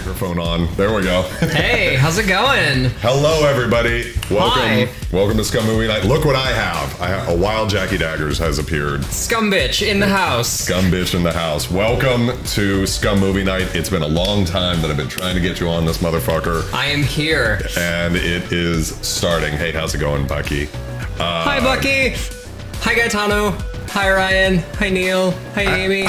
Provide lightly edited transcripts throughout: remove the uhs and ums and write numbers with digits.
Microphone on. There we go. Hey, how's it going? Hello, everybody. Welcome. Hi. Welcome to SCUM Movie Night. Look what I have. A wild Jackie Daggers has appeared. Scum bitch in the house. Scum bitch in the house. Welcome to SCUM Movie Night. It's been a long time that I've been trying to get you on this motherfucker. I am here. And it is starting. Hey, how's it going, Bucky? Hi, Bucky. Hi, Gaetano. Hi, Ryan. Hi, Neil. Hi, Amy.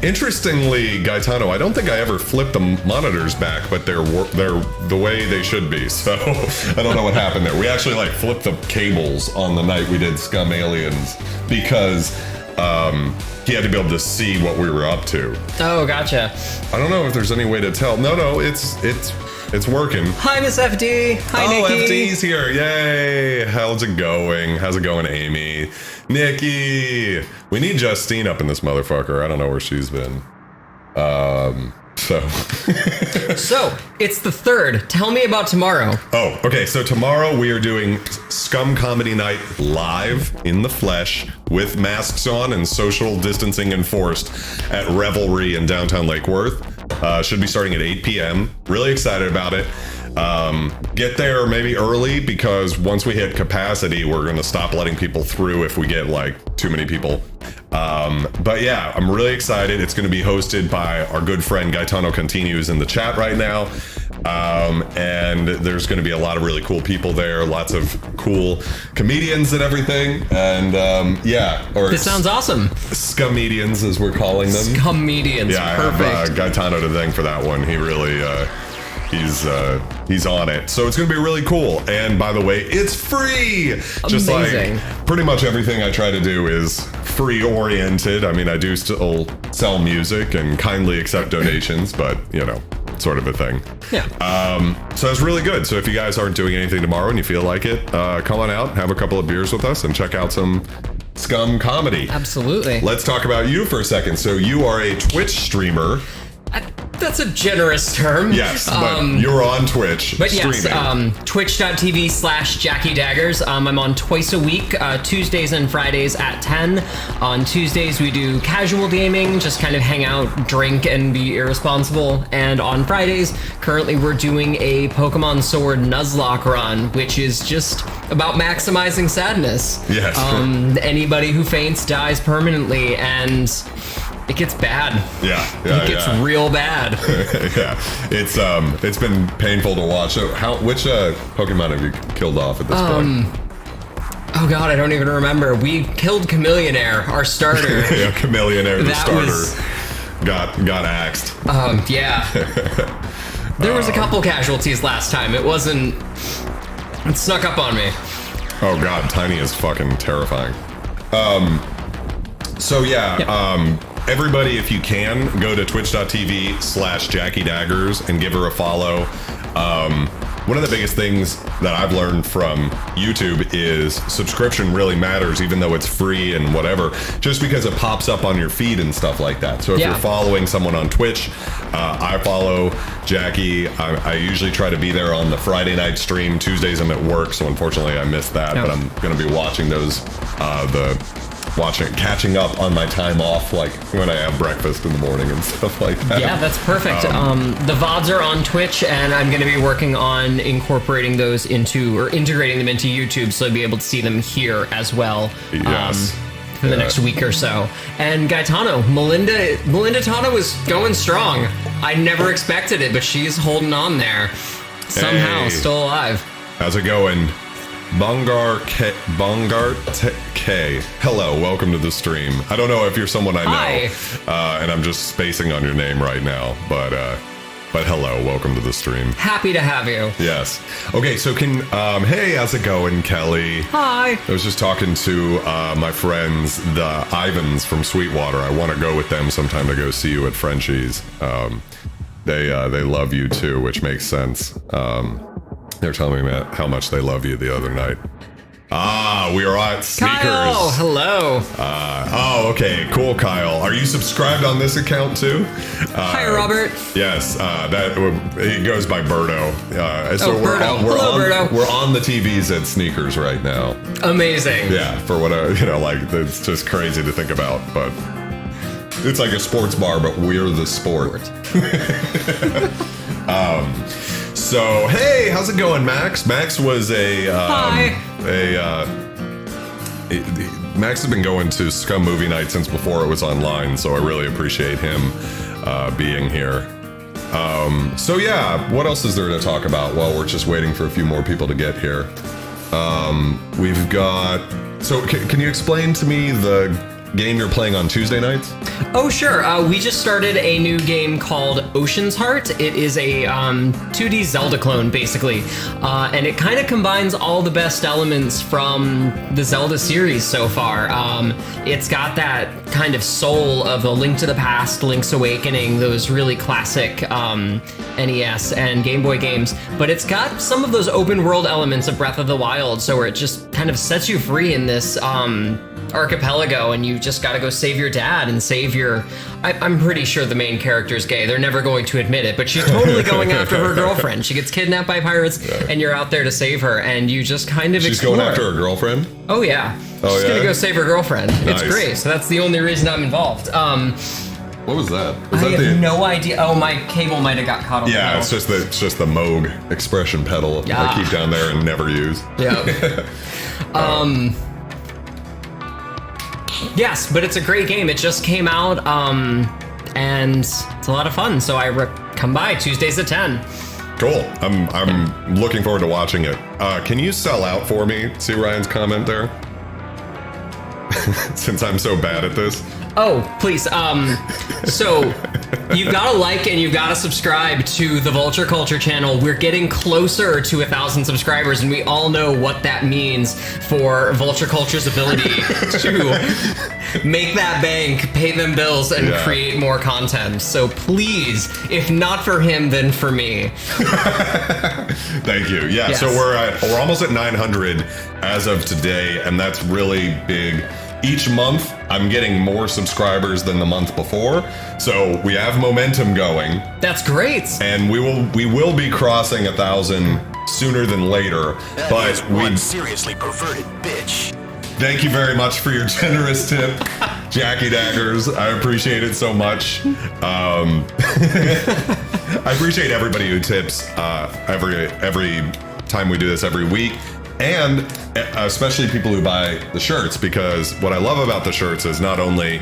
Interestingly, Gaetano, I don't think I ever flipped the monitors back, but they're the way they should be. So I don't know what happened there. We actually flipped the cables on the night we did Scum Aliens because he had to be able to see what we were up to. Oh, gotcha. I don't know if there's any way to tell. No, it's working. Hi, Miss FD. Hi, Nikki. FD's here. Yay. How's it going? How's it going, Amy? Nikki. We need Justine up in this motherfucker. I don't know where she's been. So it's the 3rd. Tell me about tomorrow. Oh, okay. So tomorrow we are doing Scum Comedy Night live in the flesh with masks on and social distancing enforced at Revelry in downtown Lake Worth. Should be starting at 8 p.m. Really excited about it. Get there maybe early because once we hit capacity, we're going to stop letting people through if we get too many people. But yeah, I'm really excited. It's going to be hosted by our good friend Gaetano Contini, who's in the chat right now. And there's going to be a lot of really cool people there, lots of cool comedians and everything. And This sounds awesome. Scumedians, as we're calling them. Scumedians, yeah, perfect. I have Gaetano to thank for that one. He really, he's on it. So it's going to be really cool. And by the way, it's free. Amazing. Just pretty much everything I try to do is free oriented. I mean, I do still sell music and kindly accept donations, but sort of a thing. Yeah. So it's really good. So if you guys aren't doing anything tomorrow and you feel like it, come on out, have a couple of beers with us and check out some Scum comedy. Absolutely. Let's talk about you for a second. So you are a Twitch streamer. That's a generous term. Yes, but you're on Twitch streaming. Yes, twitch.tv/Jackie Daggers. I'm on twice a week, Tuesdays and Fridays at 10. On Tuesdays, we do casual gaming, just kind of hang out, drink, and be irresponsible. And on Fridays, currently we're doing a Pokemon Sword Nuzlocke run, which is just about maximizing sadness. Yes. Anybody who faints dies permanently, and it gets bad. Yeah, it gets real bad. Yeah, it's been painful to watch. So, which Pokemon have you killed off at this point? Oh God, I don't even remember. We killed Chameleonaire, our starter. Yeah, Chameleonaire, the starter, got axed. Yeah. There was a couple casualties last time. It snuck up on me. Oh God, Tiny is fucking terrifying. Everybody, if you can, go to twitch.tv/Jackie Daggers and give her a follow. One of the biggest things that I've learned from YouTube is subscription really matters, even though it's free and whatever, just because it pops up on your feed and stuff like that. So if you're following someone on Twitch, I follow Jackie. I usually try to be there on the Friday night stream. Tuesdays I'm at work, so unfortunately I missed that, but I'm going to be watching those, catching up on my time off, when I have breakfast in the morning and stuff like that. Yeah, that's perfect. The VODs are on Twitch, and I'm going to be working on incorporating those integrating them into YouTube, so I'll be able to see them here as well. Yes. For the next week or so. And Gaetano, Melinda Tano is going strong. I never expected it, but she's holding on there. Somehow, still alive. How's it going? Bongart K. Hello, welcome to the stream. I don't know if you're someone I know. Hi. And I'm just spacing on your name right now, but hello, welcome to the stream. Happy to have you. Yes. Okay, so hey, how's it going, Kelly? Hi. I was just talking to my friends, the Ivans from Sweetwater. I want to go with them sometime to go see you at Frenchie's. They love you too, which makes sense. They're telling me how much they love you the other night. We are at Sneakers. Kyle, hello. Okay, cool, Kyle. Are you subscribed on this account too? Hi, Robert. Yes, he goes by Birdo. Birdo. Hello, Birdo. We're on the TVs at Sneakers right now. Amazing. Yeah, for what it's just crazy to think about, but It's like a sports bar, but we're the sport. So hey, how's it going, Max? Max was Hi. Max has been going to SCUM Movie Night since before it was online, so I really appreciate him being here. So yeah, what else is there to talk about while we're just waiting for a few more people to get here? We've got... So can you explain to me the game you're playing on Tuesday nights? Oh, sure. We just started a new game called Ocean's Heart. It is a 2D Zelda clone, basically. And it kind of combines all the best elements from the Zelda series so far. It's got that kind of soul of A Link to the Past, Link's Awakening, those really classic NES and Game Boy games. But it's got some of those open world elements of Breath of the Wild, so where it just kind of sets you free in this archipelago, and you just gotta go save your dad and save your... I'm pretty sure the main character's gay. They're never going to admit it, but she's totally going after her girlfriend. She gets kidnapped by pirates, and you're out there to save her, and you just kind of She's going after her girlfriend? Oh, yeah. She's gonna go save her girlfriend. Nice. It's great, so that's the only reason I'm involved. What was that? I have no idea. Oh, my cable might have got caught on Yeah, the it's just the Moog expression pedal I keep down there and never use. Yeah. Yes, but it's a great game. It just came out, and it's a lot of fun. So come by Tuesdays at 10. Cool. I'm looking forward to watching it. Can you sell out for me? See Ryan's comment there? Since I'm so bad at this. Oh, please. So you've got to like and you've got to subscribe to the Vulture Culture channel. We're getting closer to 1,000 subscribers, and we all know what that means for Vulture Culture's ability to make that bank, pay them bills, and create more content. So please, if not for him, then for me. Thank you. Yeah. Yes. So we're almost at 900 as of today, and that's really big. Each month, I'm getting more subscribers than the month before, so we have momentum going. That's great. And we will be crossing 1,000 sooner than later. That is one seriously perverted bitch. Thank you very much for your generous tip, Jackie Daggers. I appreciate it so much. I appreciate everybody who tips every time we do this every week. And especially people who buy the shirts, because what I love about the shirts is not only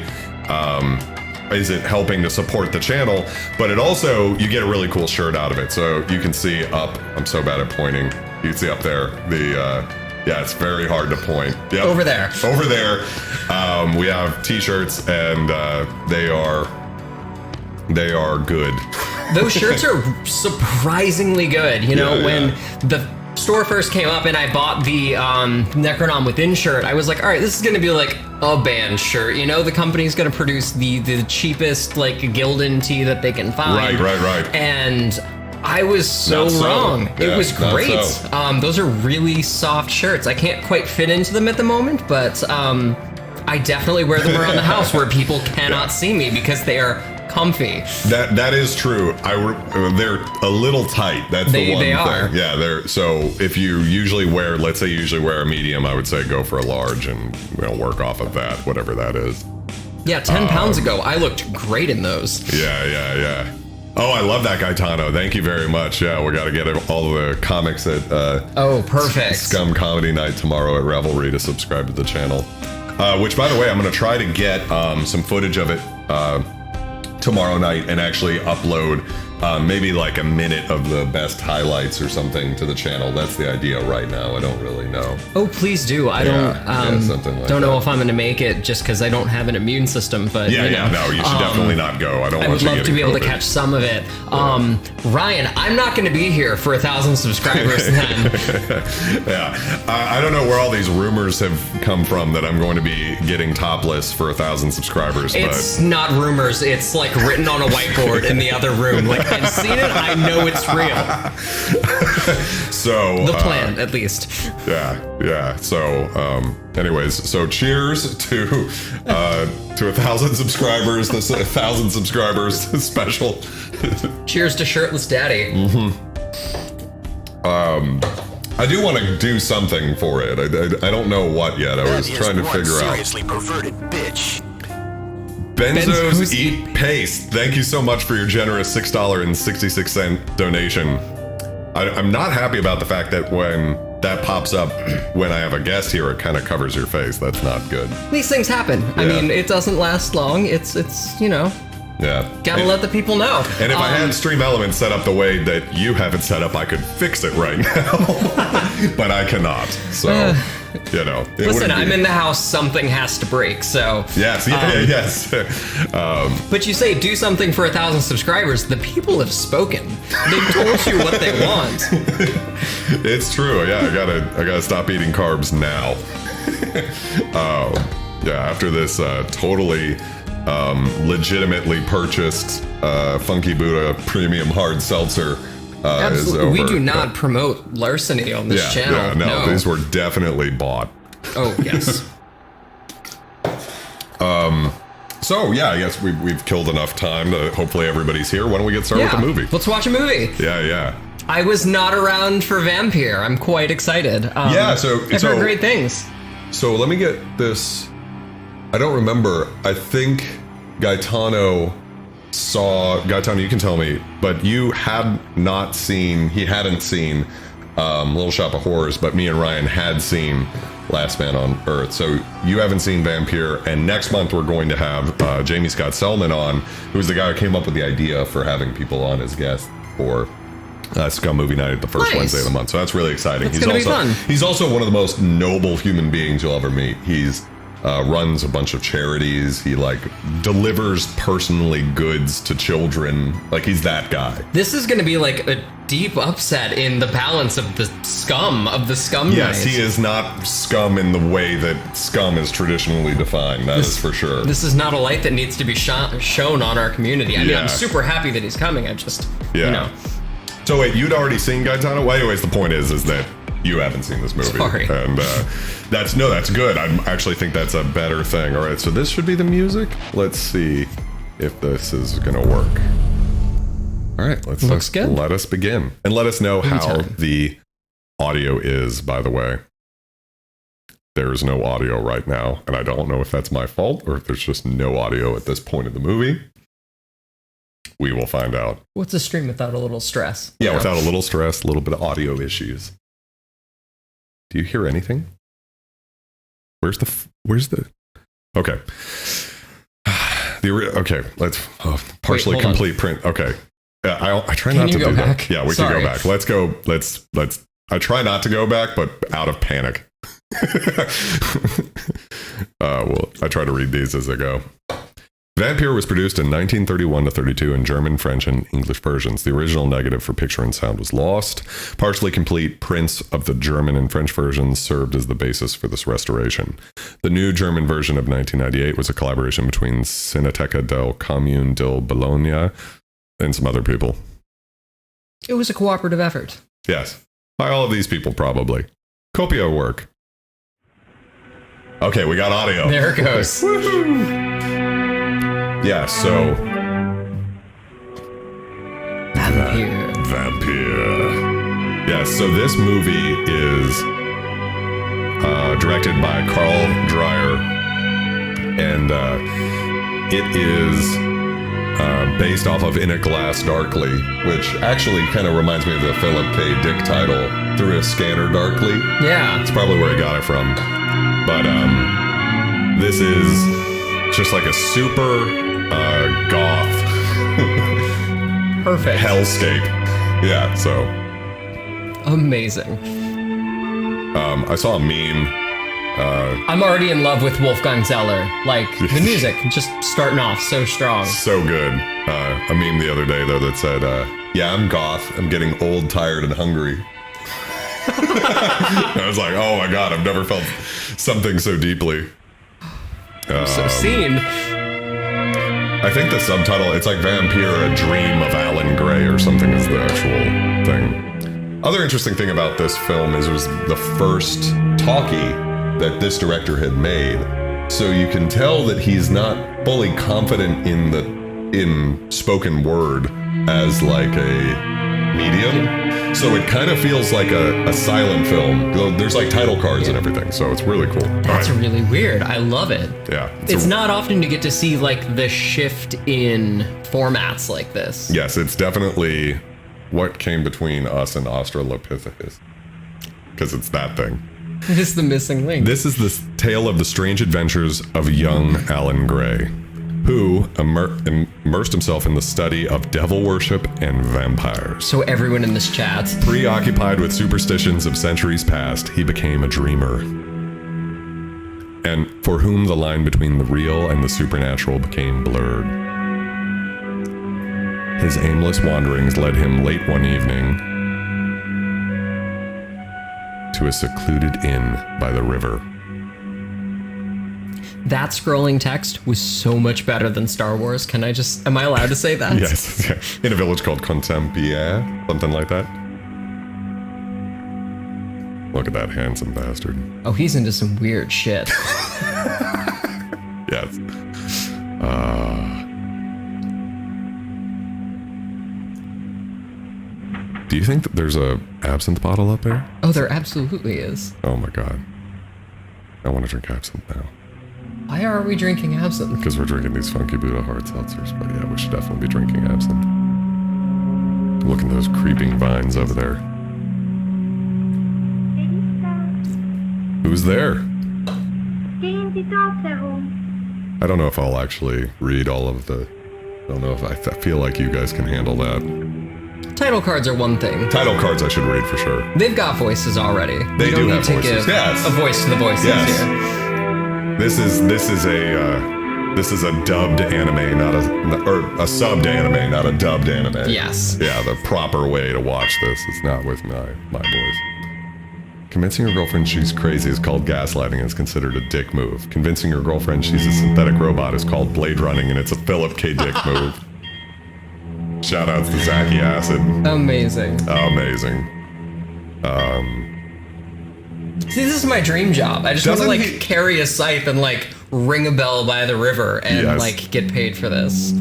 is it helping to support the channel, but it also, you get a really cool shirt out of it. So you can see up, I'm so bad at pointing. You can see up there, yeah, it's very hard to point. Yep. Over there. Over there. We have t-shirts, and they are good. Those shirts are surprisingly good. You know, when the store first came up and I bought the Necronom Within shirt, I was like, all right, this is gonna be like a band shirt. You know, the company's gonna produce the cheapest like Gildan tee that they can find. Right. And I was so wrong. It was great. Those are really soft shirts. I can't quite fit into them at the moment, but I definitely wear them around the house where people cannot see me because they are comfy. That is true. They're a little tight. That's the one thing. Are. Yeah, they're so if you usually wear, let's say you usually wear a medium, I would say go for a large and work off of that, whatever that is. Yeah, 10 pounds ago, I looked great in those. Yeah. Oh, I love that, Gaetano. Thank you very much. Yeah, we got to get all the comics at perfect. SCUM Comedy Night tomorrow at Revelry to subscribe to the channel. Which, by the way, I'm going to try to get some footage of it tomorrow night and actually upload maybe like a minute of the best highlights or something to the channel. That's the idea right now. I don't really know. Oh, please do. I don't know if I'm going to make it just because I don't have an immune system. But no, you should definitely not go. I would love to be able to catch some of it. Ryan, I'm not going to be here for 1,000 subscribers then. I don't know where all these rumors have come from that I'm going to be getting topless for 1,000 subscribers. It's not rumors. It's like written on a whiteboard in the other room. Like, I've seen it. I know it's real. So the plan, at least. Yeah. So, anyways, so cheers to 1,000 subscribers. This 1,000 subscribers special. Cheers to shirtless daddy. I do want to do something for it. I don't know what yet. I was trying to figure out. Seriously perverted bitch. Benzos Eat Paste. Thank you so much for your generous $6.66 donation. I'm not happy about the fact that when that pops up when I have a guest here, it kind of covers your face. That's not good. These things happen. I mean, it doesn't last long. It's Yeah. gotta let the people know. And if I had Stream Elements set up the way that you have it set up, I could fix it right now. But I cannot. So, Listen, I'm in the house. Something has to break. So yes. But you say do something for 1,000 subscribers. The people have spoken. They've told you what they want. It's true. Yeah, I gotta stop eating carbs now. After this totally legitimately purchased Funky Buddha premium hard seltzer is over. We do not promote larceny on this channel. Yeah, no, these were definitely bought. Oh, yes. So, yeah, I guess we've killed enough time to hopefully everybody's here. Why don't we get started with the movie? Let's watch a movie. Yeah. I was not around for Vampyr. I'm quite excited. I've heard great things. So let me get this. I don't remember. I think Gaetano, you can tell me, but you hadn't seen Little Shop of Horrors, but me and Ryan had seen Last Man on Earth. So you haven't seen Vampyr, and next month we're going to have Jamie Scott Selman on, who's the guy who came up with the idea for having people on as guests for SCUM Movie Night the first Wednesday of the month. So that's really exciting. It's gonna be fun. He's also one of the most noble human beings you'll ever meet. He's runs a bunch of charities. He delivers personally goods to children. He's that guy. This is going to be a deep upset in the balance of the scum Yes, night. he is not scum in the way that scum is traditionally defined. That is for sure. This is not a light that needs to be shown on our community. I mean, I'm super happy that he's coming. I just, So wait, you'd already seen Gaetano? Well, anyways, the point is that you haven't seen this movie. Sorry. And that's good. I actually think that's a better thing. All right, so this should be the music. Let's see if this is going to work. All right, Looks good. Let us begin. And let us know how the audio is, by the way. There's no audio right now, and I don't know if that's my fault or if there's just no audio at this point of the movie. We will find out. What's a stream without a little stress? Yeah, without a little stress, a little bit of audio issues. Do you hear anything? Where's the? Okay. Okay, let's partially complete print. Okay. I try not to do that. Yeah, we can go back. Let's go. Let's. I try not to go back, but out of panic. I try to read these as I go. Vampyr was produced in 1931 to 32 in German, French, and English versions. The original negative for picture and sound was lost. Partially complete prints of the German and French versions served as the basis for this restoration. The new German version of 1998 was a collaboration between Cineteca del Comune del Bologna and some other people. It was a cooperative effort. Yes. By all of these people, probably. Copia work. Okay, we got audio. There it goes. Woohoo! Yeah, so... Vampyr. Yeah, so this movie is directed by Carl Dreyer, and it is based off of In a Glass Darkly, which actually kind of reminds me of the Philip K. Dick title, Through a Scanner Darkly. Yeah. It's probably where he got it from. But this is just like a super goth perfect hellscape. Yeah, so amazing. I saw a meme. I'm already in love with Wolfgang Zeller. The music just starting off so strong. So good. A meme the other day though that said, yeah, I'm goth. I'm getting old, tired, and hungry. I was like, oh my god, I've never felt something so deeply. So seen. I think the subtitle, it's like Vampyr, a Dream of Alan Gray or something is the actual thing. Other interesting thing about this film is it was the first talkie that this director had made. So you can tell that he's not fully confident in spoken word as like a medium. So it kind of feels like a silent film. There's like title cards and everything, so it's really cool. That's really weird. I love it. Yeah. It's not often you get to see like the shift in formats like this. Yes, it's definitely what came between us and Australopithecus. Because it's that thing. It is the missing link. This is the tale of the strange adventures of young Alan Gray, who immersed himself in the study of devil worship and vampires. So everyone in this chat. Preoccupied with superstitions of centuries past, he became a dreamer. And for whom the line between the real and the supernatural became blurred. His aimless wanderings led him late one evening to a secluded inn by the river. That scrolling text was so much better than Star Wars. Am I allowed to say that? Yes, in a village called Contempier, something like that. Look at that handsome bastard. Oh, he's into some weird shit. Yes. Do you think that there's a absinthe bottle up there? Oh, there absolutely is. Oh my god. I want to drink absinthe now. Why are we drinking absinthe? Because we're drinking these Funky Buddha hard seltzers, but yeah, we should definitely be drinking absinthe. Look at those creeping vines over there. Who's there? I don't know if I'll actually read all of the... I don't know if I feel like you guys can handle that. Title cards are one thing. Title cards I should read for sure. They've got voices already. They do have voices. Give Yes. a voice to the voices here. This is a dubbed anime, not a subbed anime, not a dubbed anime. Yes. Yeah, the proper way to watch this is not with my boys. Convincing your girlfriend she's crazy is called gaslighting and is considered a dick move. Convincing your girlfriend she's a synthetic robot is called blade running and it's a Philip K. Dick move. Shoutouts to Zachy Acid. Amazing. Amazing. See, this is my dream job. I just want to carry a scythe and ring a bell by the river and get paid for this.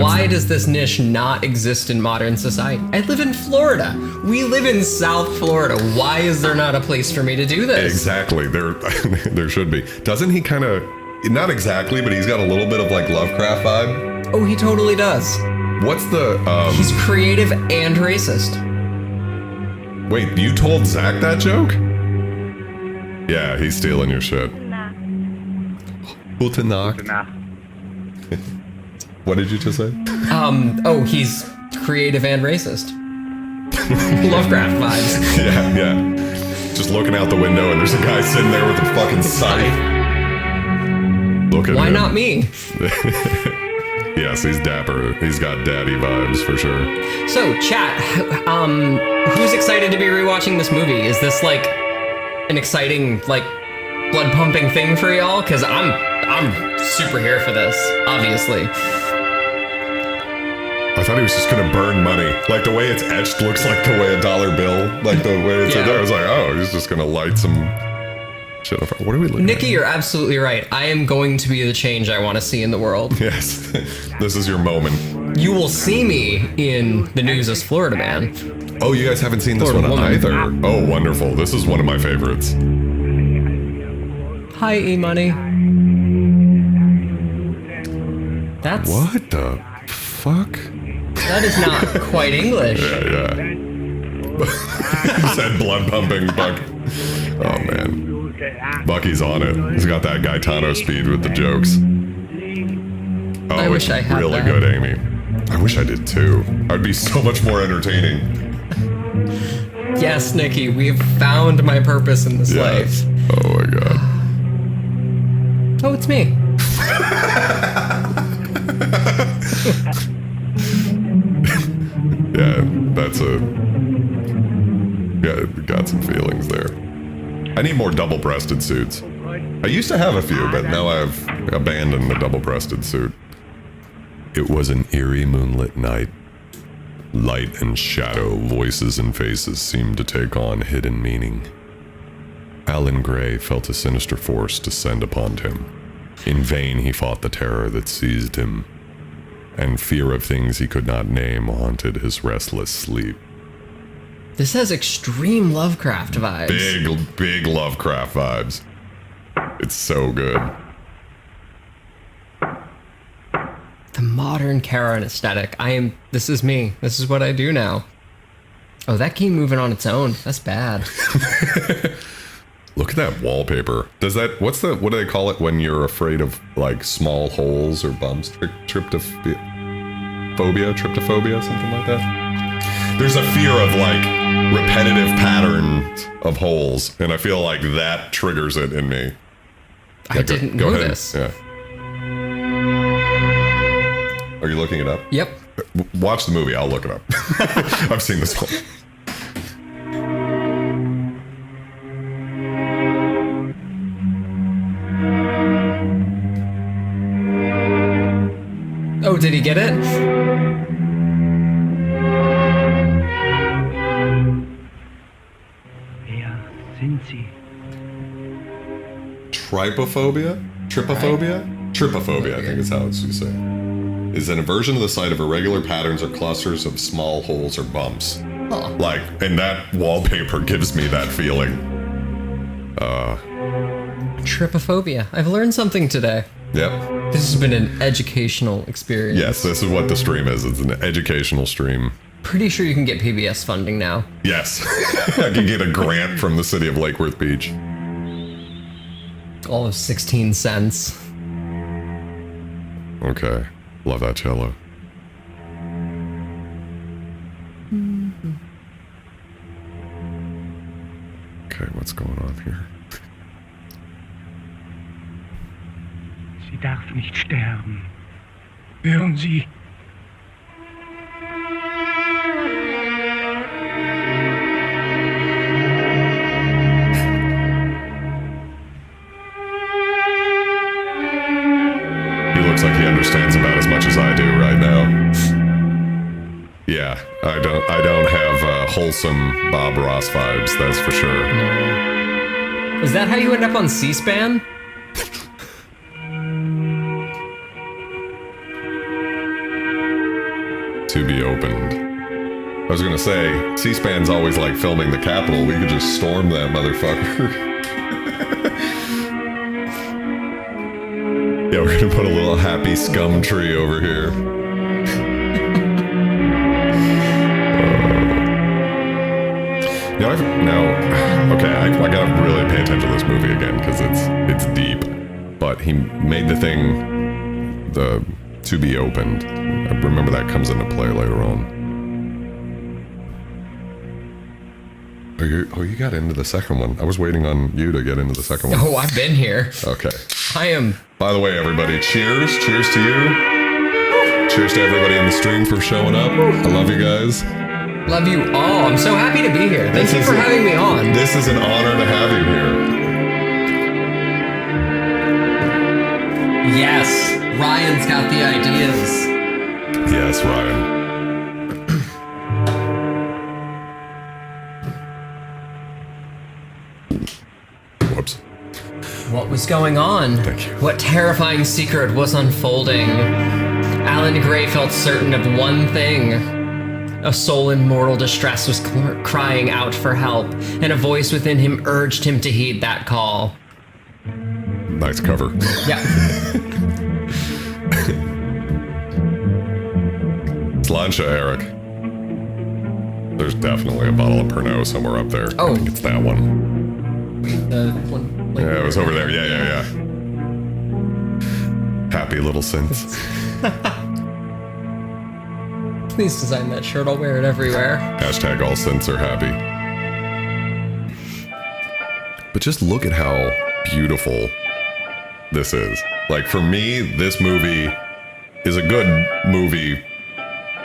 Why does this niche not exist in modern society? I live in Florida. We live in South Florida. Why is there not a place for me to do this? Exactly. There should be. Doesn't he kind of, not exactly, but he's got a little bit of Lovecraft vibe? Oh, he totally does. What's the, He's creative and racist. Wait, you told Zach that joke? Yeah, he's stealing your shit. Gute Nacht. What did you just say? He's creative and racist. Lovecraft vibes. Yeah. Just looking out the window and there's a guy sitting there with a fucking scythe. Look at him. Why not me? Yes, he's dapper. He's got daddy vibes for sure. So, chat, who's excited to be rewatching this movie? Is this an exciting, blood pumping thing for y'all? Because I'm super here for this, obviously. I thought he was just gonna burn money. The way it's etched looks like the way a dollar bill. The way it's in there. I was like, oh, he's just gonna light some shit on fire. What are we looking Nikki, at? you're absolutely right. I am going to be the change I want to see in the world. Yes. This is your moment. You will see me in the news as Florida Man. Oh, you guys haven't seen this Florida one woman. either. Oh, wonderful. This is one of my favorites. Hi, E-Money. That's... What the fuck? That is not quite English. Yeah. He said blood pumping, Buck. Oh, man. Bucky's on it. He's got that Gaetano speed with the jokes. Oh, I wish I had really that. good, Amy. I wish I did too. I'd be so much more entertaining. Yes, Nikki, we've found my purpose in this life. Oh my god. Oh, it's me. Yeah, got some feelings there. I need more double-breasted suits. I used to have a few, but now I've abandoned the double-breasted suit. It was an eerie moonlit night. Light and shadow, voices and faces seemed to take on hidden meaning. Alan Gray felt a sinister force descend upon him. In vain he fought the terror that seized him, and fear of things he could not name haunted his restless sleep. This has extreme Lovecraft vibes. Big Lovecraft vibes. It's so good. The modern Karen aesthetic. This is me. This is what I do now. Oh, that key moving on its own. That's bad. Look at that wallpaper. What do they call it when you're afraid of like small holes or bumps? Tryptophobia, something like that. There's a fear of like repetitive patterns of holes, and I feel like that triggers it in me. I didn't know this. Yeah. Are you looking it up? Yep. Watch the movie. I'll look it up. I've seen this one. Oh, did he get it? Wer sind Sie? Trypophobia? Trypophobia, I think is how it's you say. Is an aversion to the sight of irregular patterns or clusters of small holes or bumps. Huh. Like, and that wallpaper gives me that feeling. Trypophobia. I've learned something today. Yep. This has been an educational experience. Yes, this is what the stream is. It's an educational stream. Pretty sure you can get PBS funding now. Yes. I can get a grant from the city of Lake Worth Beach. All of 16 cents. Okay. Love that cello. Okay, what's going on here? Sie darf nicht sterben. Hören Sie? He looks like he understands about as much as I do right now. Yeah, I don't have wholesome Bob Ross vibes, that's for sure. Is that how you end up on C-SPAN? To be opened. I was gonna say, C-SPAN's always like filming the Capitol. We could just storm that motherfucker. Yeah, we're gonna put a little happy scum tree over here. I gotta really pay attention to this movie again because it's deep. But he made the thing to be opened. I remember that comes into play later on. You got into the second one. I was waiting on you to get into the second one. Oh, I've been here. Okay. I am. By the way, everybody, cheers. Cheers to you. Cheers to everybody in the stream for showing up. I love you guys. Love you all. I'm so happy to be here. Thank you for having me on. This is an honor to have you here. Yes. Ryan's got the ideas. Yes, Ryan. Whoops. What was going on? Thank you. What terrifying secret was unfolding? Alan Gray felt certain of one thing. A soul in mortal distress was crying out for help, and a voice within him urged him to heed that call. Nice cover. Yeah. Sláinte, Eric. There's definitely a bottle of Pernod somewhere up there. Oh. I think it's that one. The one, like, Yeah, it was over there. Yeah. Happy little synths. Please design that shirt. I'll wear it everywhere. Hashtag all synths are happy. But just look at how beautiful this is. Like, for me, this movie is a good movie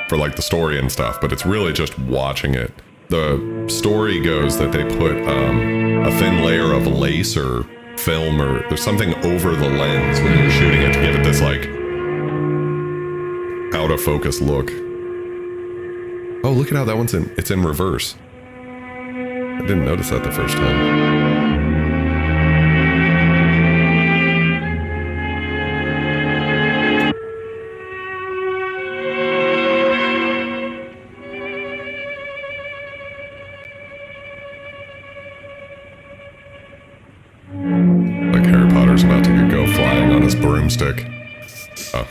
for, like, the story and stuff, but it's really just watching it. The story goes that they put a thin layer of lace or film or there's something over the lens when you're shooting it to give it this, like, out of focus look. Oh, look at how that one's it's in reverse. I didn't notice that the first time. broomstick. Oh.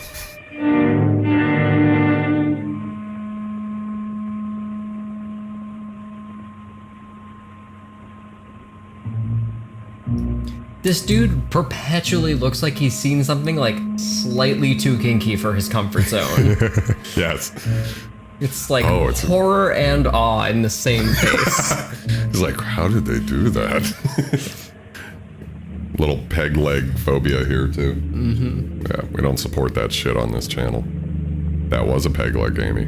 This dude perpetually looks like he's seen something like slightly too kinky for his comfort zone. Yes. It's like it's horror and awe in the same face. He's like, how did they do that? Little peg leg phobia here too. Mm-hmm. Yeah, we don't support that shit on this channel. That was a peg leg, Amy.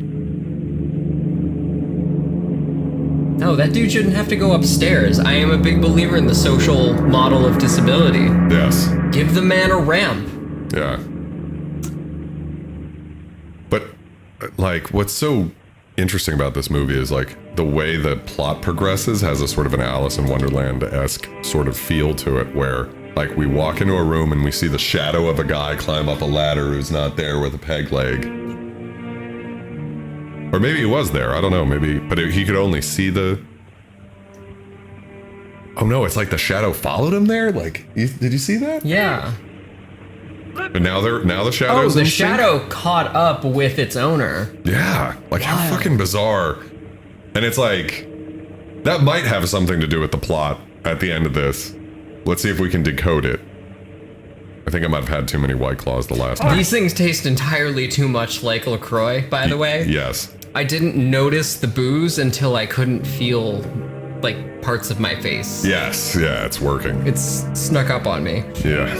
No, that dude shouldn't have to go upstairs. I am a big believer in the social model of disability. Yes. Give the man a ramp. Yeah. But, like, what's so interesting about this movie is, like, the way the plot progresses has a sort of an Alice in Wonderland-esque sort of feel to it, where, like, we walk into a room and we see the shadow of a guy climb up a ladder who's not there with a peg leg. Or maybe he was there, I don't know, maybe, but he could only see the... Oh no, it's like the shadow followed him there? Like, did you see that? Yeah. And now the shadow's Oh, the in sync? shadow caught up with its owner. Yeah, like how Wild. fucking bizarre. And it's like, that might have something to do with the plot at the end of this. Let's see if we can decode it. I think I might have had too many White Claws the last time. These things taste entirely too much like LaCroix, by the way. Yes. I didn't notice the booze until I couldn't feel, like, parts of my face. Yes, yeah, it's working. It's snuck up on me. Yeah.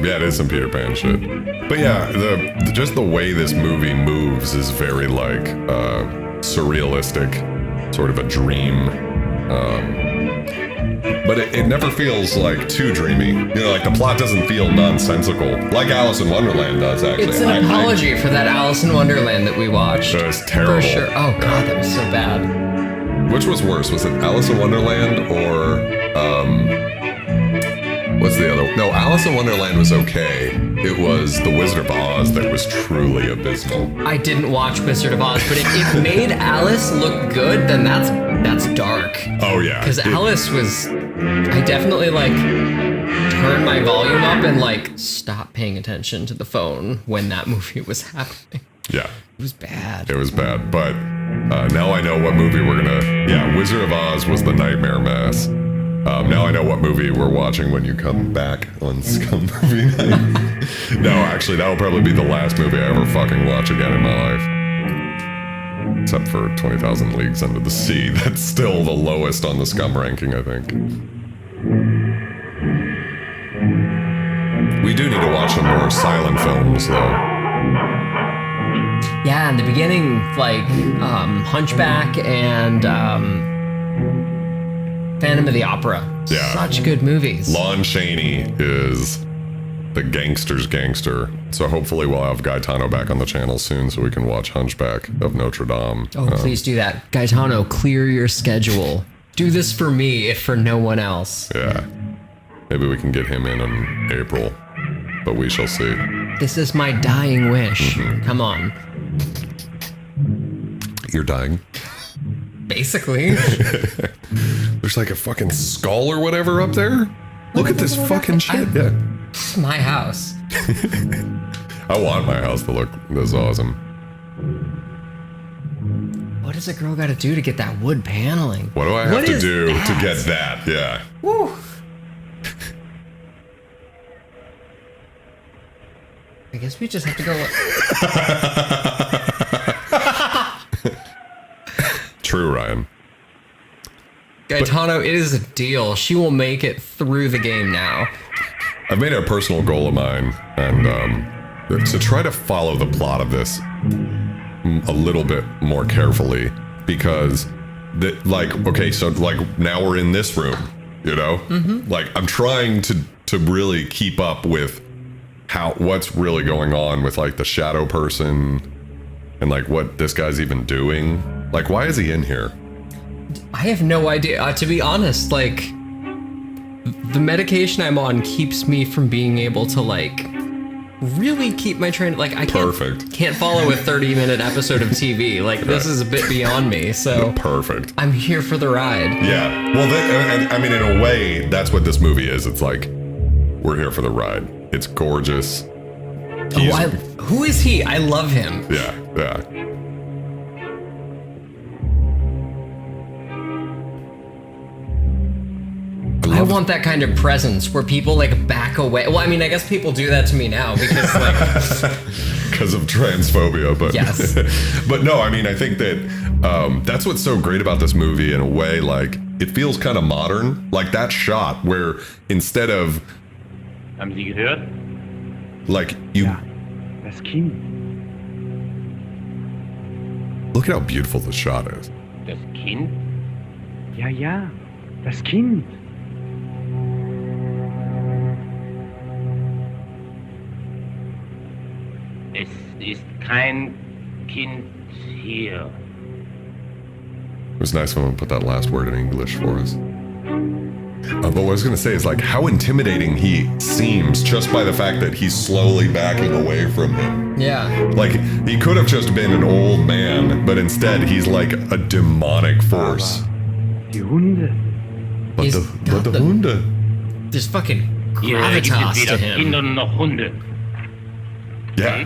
Yeah, it is some Peter Pan shit. But yeah, just the way this movie moves is very, like, surrealistic, sort of a dream. But it never feels, like, too dreamy. You know, like, the plot doesn't feel nonsensical, like Alice in Wonderland does, actually. It's an apology for that Alice in Wonderland that we watched. That was terrible. For sure. Oh god, that was so bad. Which was worse? Was it Alice in Wonderland or, what's the other? No, Alice in Wonderland was okay. It was The Wizard of Oz that was truly abysmal. I didn't watch Wizard of Oz, but if it made Alice look good, then that's dark. Oh, yeah. Because Alice was... I definitely, like, turned my volume up and, like, stopped paying attention to the phone when that movie was happening. Yeah. It was bad. It was bad, but now I know what movie we're gonna... Yeah, Wizard of Oz was the nightmare mess. Now I know what movie we're watching when you come back on SCUM Movie Night. No, actually, that'll probably be the last movie I ever fucking watch again in my life. Except for 20,000 Leagues Under the Sea. That's still the lowest on the SCUM ranking, I think. We do need to watch some more silent films, though. Yeah, in the beginning, like, Hunchback and Phantom of the Opera. Yeah. Such good movies. Lon Chaney is the gangster's gangster. So hopefully we'll have Gaetano back on the channel soon so we can watch Hunchback of Notre Dame. Oh, please do that. Gaetano, clear your schedule. Do this for me, if for no one else. Yeah. Maybe we can get him in April, but we shall see. This is my dying wish. Mm-hmm. Come on. You're dying? Basically. There's like a fucking skull or whatever up there? Look at this fucking shit. Yeah. It's my house. I want my house to look this awesome. What does a girl gotta do to get that wood paneling? What do I have to is do that? to get that? Yeah. Woo. I guess we just have to go. True, Ryan. Gaetano, it is a deal. She will make it through the game now. I've made it a personal goal of mine, and to try to follow the plot of this a little bit more carefully, because, okay, so like now we're in this room, you know, like I'm trying to really keep up with what's really going on with like the shadow person, and like what this guy's even doing. Like, why is he in here? I have no idea. To be honest, like, the medication I'm on keeps me from being able to, like, really keep my train. Like, I can't follow a 30-minute episode of TV. Like, this is a bit beyond me, so. Perfect. I'm here for the ride. Yeah. Well, I mean, in a way, that's what this movie is. It's like, we're here for the ride. It's gorgeous. Who is he? I love him. Yeah. I want that kind of presence where people like back away. Well, I mean, I guess people do that to me now because like because of transphobia, but yes. But no, I mean, I think that that's what's so great about this movie in a way. Like, it feels kind of modern. Like that shot where instead of Haben Sie gehört? like you Ja, das Kind. look at how beautiful the shot is. Das Kind? Ja, das Kind. Es ist kein Kind hier. It was nice when we put that last word in English for us. But what I was going to say is like how intimidating he seems just by the fact that he's slowly backing away from him. Yeah. Like, he could have just been an old man, but instead he's like a demonic force. Die Hunde. But He's the got the- Hunde. There's fucking Hier gibt es gravitas to weder him. Kinder noch Hunde. Yeah.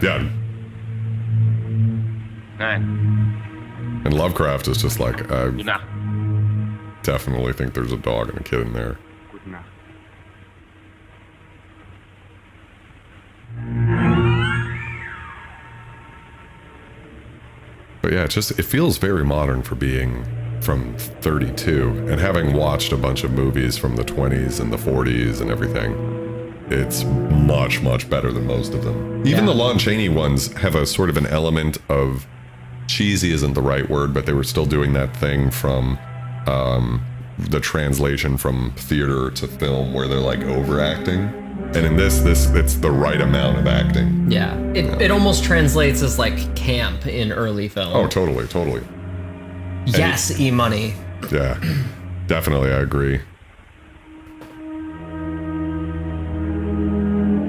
Nein. And Lovecraft is just like, I Gute Nacht. definitely think there's a dog and a kid in there. Gute Nacht. But yeah, it feels very modern for being from 32, and having watched a bunch of movies from the 20s and the 40s and everything, it's much, much better than most of them. Even Yeah. the Lon Chaney ones have a sort of an element of cheesy isn't the right word, but they were still doing that thing from the translation from theater to film where they're like overacting. And in this it's the right amount of acting. Yeah. It almost translates as like camp in early film. Oh, totally. yes, E-Money. Yeah, definitely, I agree.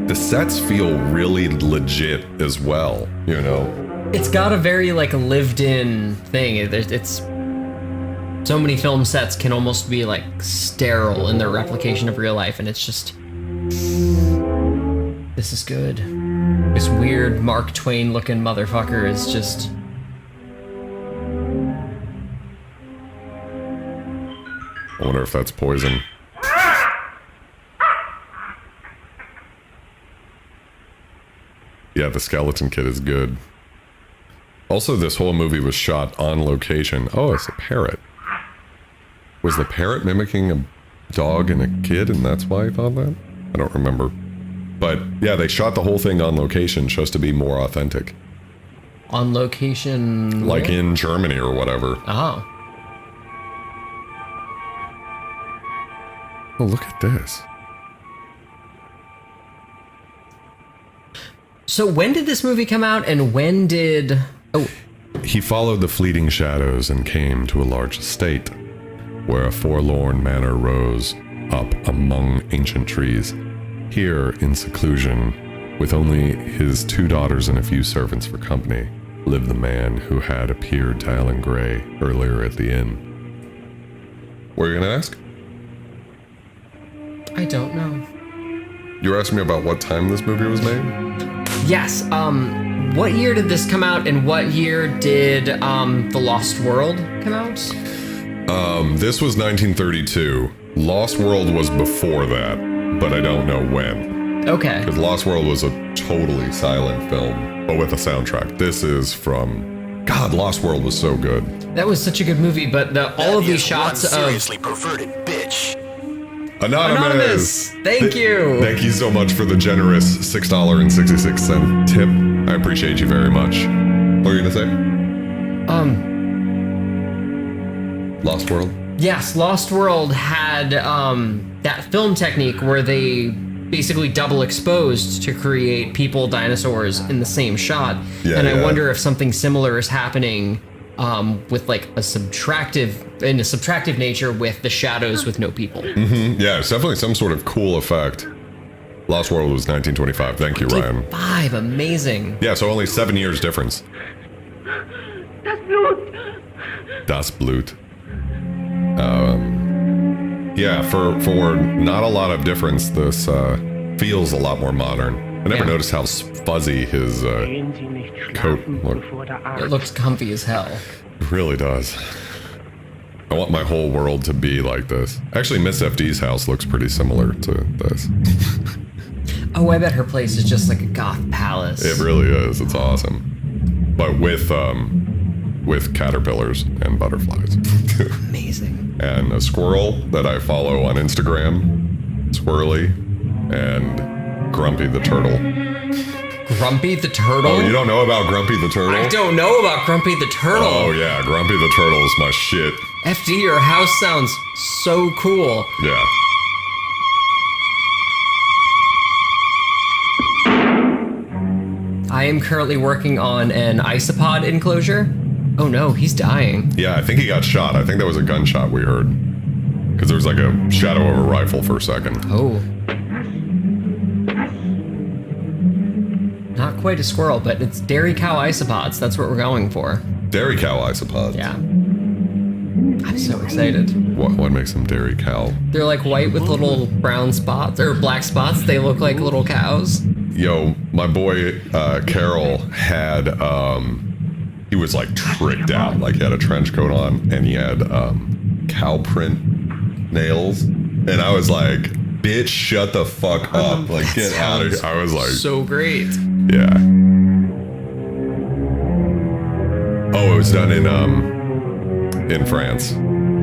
The sets feel really legit as well, you know? It's got a very like lived in thing. It's so many film sets can almost be like sterile in their replication of real life, and it's just this is good. This weird Mark Twain looking motherfucker is just I wonder if that's poison. Yeah, the skeleton kid is good. Also, this whole movie was shot on location. Oh, it's a parrot. Was the parrot mimicking a dog and a kid, and that's why I thought that? I don't remember. But yeah, they shot the whole thing on location just to be more authentic. on location. Like in Germany or whatever. Oh. Oh, look at this. So when did this movie come out, and when did... Oh, He followed the fleeting shadows and came to a large estate, where a forlorn manor rose up among ancient trees. Here, in seclusion, with only his 2 daughters and a few servants for company, lived the man who had appeared to Alan Gray earlier at the inn. What are you gonna ask? I don't know. You were asking me about what time this movie was made? Yes, what year did this come out, and what year did, The Lost World come out? This was 1932. Lost World was before that, but I don't know when. Okay. Because Lost World was a totally silent film, but with a soundtrack. This is from... God, Lost World was so good. That was such a good movie, but all of That these is shots one of... seriously perverted bitch. Anonymous! Thank you! Thank you so much for the generous $6.66 tip. I appreciate you very much. What were you gonna say? Lost World? Yes, Lost World had that film technique where they basically double exposed to create people, dinosaurs in the same shot. Yeah, and I yeah. wonder if something similar is happening with like a subtractive nature with the shadows with no people. Yeah, it's definitely some sort of cool effect. Lost World was 1925. Thank you, Ryan. 5, amazing. Yeah, so only 7 years difference. Das Blut! Das Blut. Yeah, for not a lot of difference, this feels a lot more modern. I never Yeah. noticed how fuzzy his Gehen Sie nicht Coat, schlafen, look. bevor der It Arzt... looks comfy as hell. really does. I want my whole world to be like this. Actually, Miss FD's house looks pretty similar to this. Oh, I bet her place is just like a goth palace. It really is. It's awesome. But with caterpillars and butterflies. Amazing. And a squirrel that I follow on Instagram, Squirrely, and Grumpy the turtle. Grumpy the turtle? Oh, you don't know about Grumpy the turtle? I don't know about Grumpy the turtle. Oh yeah, Grumpy the turtle is my shit. FD, your house sounds so cool. Yeah. I am currently working on an isopod enclosure. Oh no, he's dying. Yeah, I think he got shot. I think that was a gunshot we heard. Because there was like a shadow of a rifle for a second. Oh. Not quite a squirrel, but it's dairy cow isopods. That's what we're going for. Dairy cow isopods. Yeah. I'm so excited. What makes them dairy cow? They're like white with little brown spots, or black spots. They look like little cows. Yo, my boy Carol had he was like tricked out. Like he had a trench coat on and he had cow print nails. And I was like, bitch, shut the fuck up. Like get out of here. I was like, So great. yeah. Oh, it was done in France.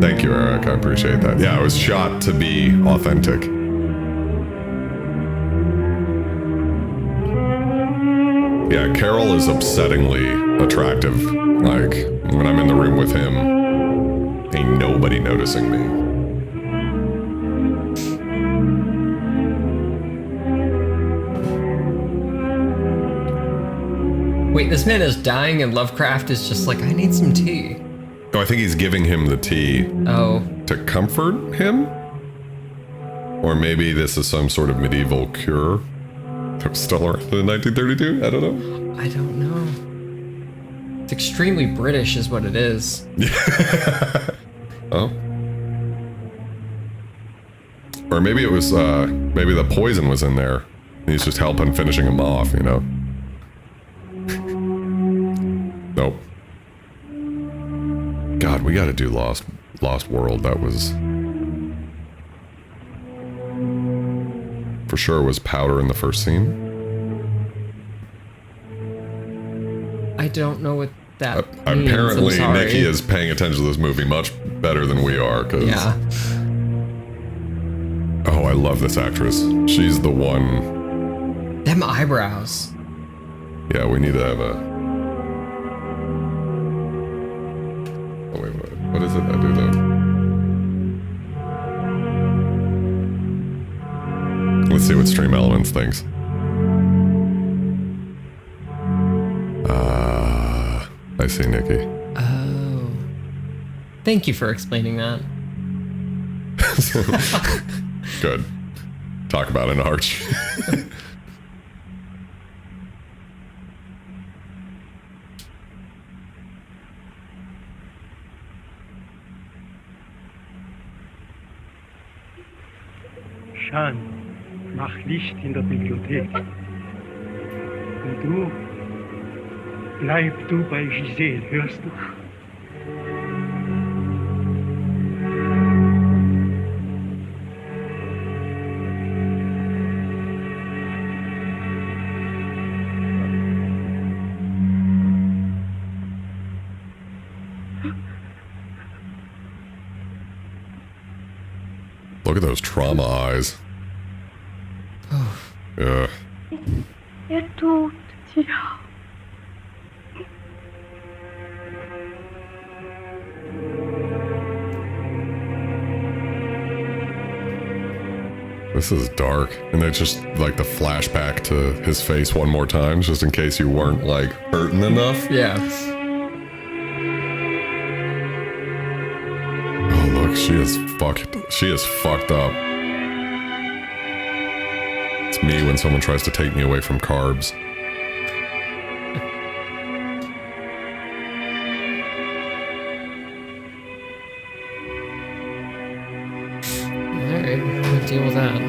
Thank you, Eric. I appreciate that. Yeah, it was shot to be authentic. Yeah, Carol is upsettingly attractive. Like, when I'm in the room with him, ain't nobody noticing me. Wait, this man is dying and Lovecraft is just like, I need some tea. Oh, I think he's giving him the tea Oh, to comfort him? Or maybe this is some sort of medieval cure that was still around in 1932? I don't know. I don't know. It's extremely British is what it is. Oh. Or maybe it was, maybe the poison was in there. And he's just helping finishing him off, you know? Nope. God, we gotta do Lost World. That was... For sure was powder in the first scene. I don't know what that means. I'm Apparently, sorry. Nikki is paying attention to this movie much better than we are, because... Yeah. Oh, I love this actress. She's the one... Them eyebrows. Yeah, we need to have a... Oh, wait, what is it I do, though? Let's see what Stream Elements thinks. I see, Nikki. Oh. Thank you for explaining that. Good. Talk about an arch. Sean, mach Licht in der Bibliothek. Und du, bleib du bei Giselle, hörst du? Look at those trauma eyes. Yeah. Tod, ja. This is dark. And they just, like, the flashback to his face one more time, just in case you weren't, like, hurting enough. Yeah. Oh, look, she is fucked up. It's me when someone tries to take me away from carbs. Alright, we'll deal with that.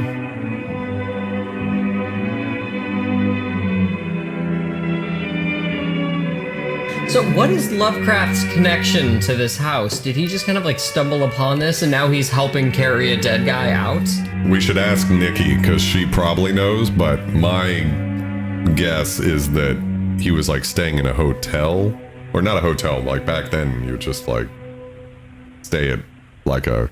So what is Lovecraft's connection to this house? Did he just kind of like stumble upon this and now he's helping carry a dead guy out? We should ask Nikki, because she probably knows, but my guess is that he was like staying in a hotel. Or not a hotel, like back then you would just like stay at like a...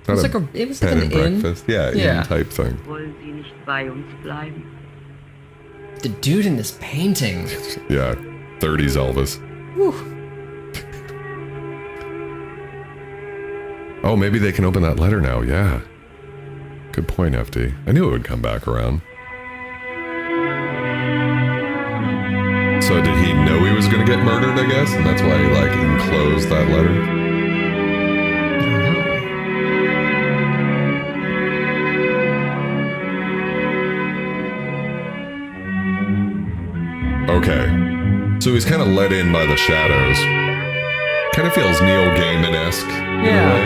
It was like an inn? breakfast. Yeah, inn type thing. Wollen Sie nicht bei uns bleiben? The dude in this painting. Yeah, 30s Elvis. Whew. Oh, maybe they can open that letter now, yeah. Good point, FD. I knew it would come back around. So did he know he was gonna get murdered, I guess? And that's why he, like, enclosed that letter? Okay. So he's kind of let in by the shadows. Kind of feels Neil Gaiman-esque in a way.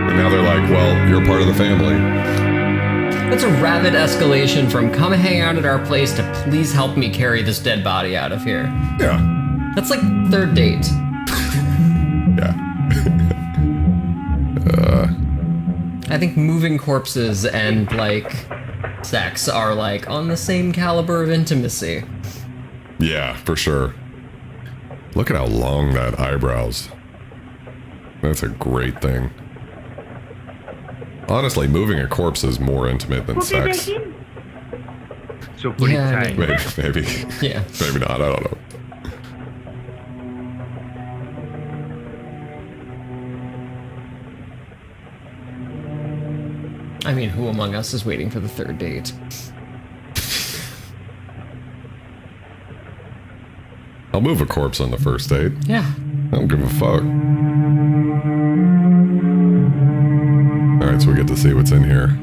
And now they're like, well, you're part of the family. That's a rapid escalation from come hang out at our place to please help me carry this dead body out of here. Yeah. That's like third date. Yeah. I think moving corpses and like sex are like on the same caliber of intimacy. Yeah, for sure. Look at how long that eyebrows. That's a great thing. Honestly, moving a corpse is more intimate than sex. Zur Polizei. Maybe. Yeah. Maybe not, I don't know. I mean, who among us is waiting for the third date? I'll move a corpse on the first date. Yeah. I don't give a fuck. Alright, so we get to see what's in here.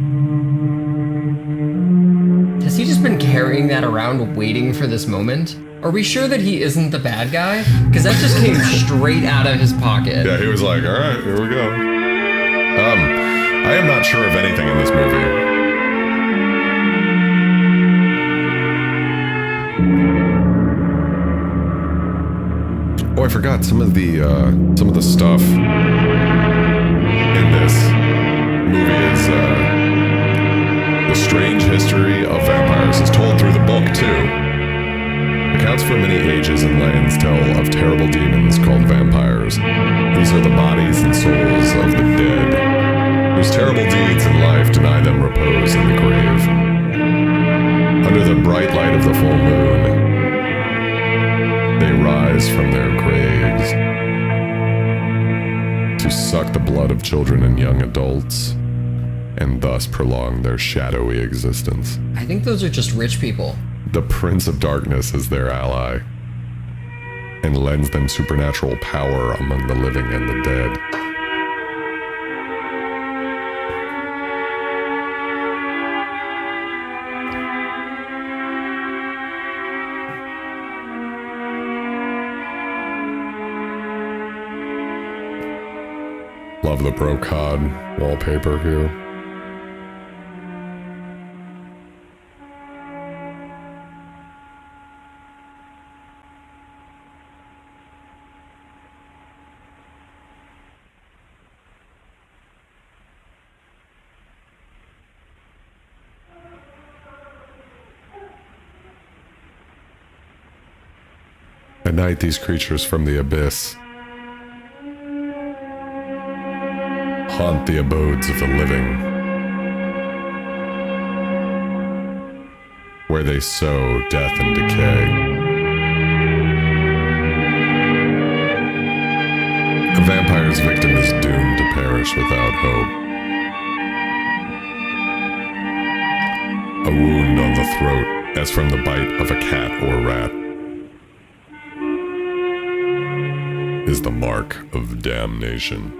Has he just been carrying that around waiting for this moment? Are we sure that he isn't the bad guy? Because that just came straight out of his pocket. Yeah, he was like, alright, here we go. I am not sure of anything in this movie. Oh, I forgot some of the stuff in this movie is the strange history of vampires is told through the book too. Accounts for many ages and lands tell of terrible demons called vampires. These are the bodies and souls of the dead, whose terrible deeds in life deny them repose in the grave. Under the bright light of the full moon, they rise from their graves to suck the blood of children and young adults, and thus prolong their shadowy existence. I think those are just rich people. The Prince of Darkness is their ally, and lends them supernatural power among the living and the dead. Love the brocade wallpaper here. At night, these creatures from the abyss haunt the abodes of the living, where they sow death and decay. A vampire's victim is doomed to perish without hope. A wound on the throat, as from the bite of a cat or rat, is the mark of damnation.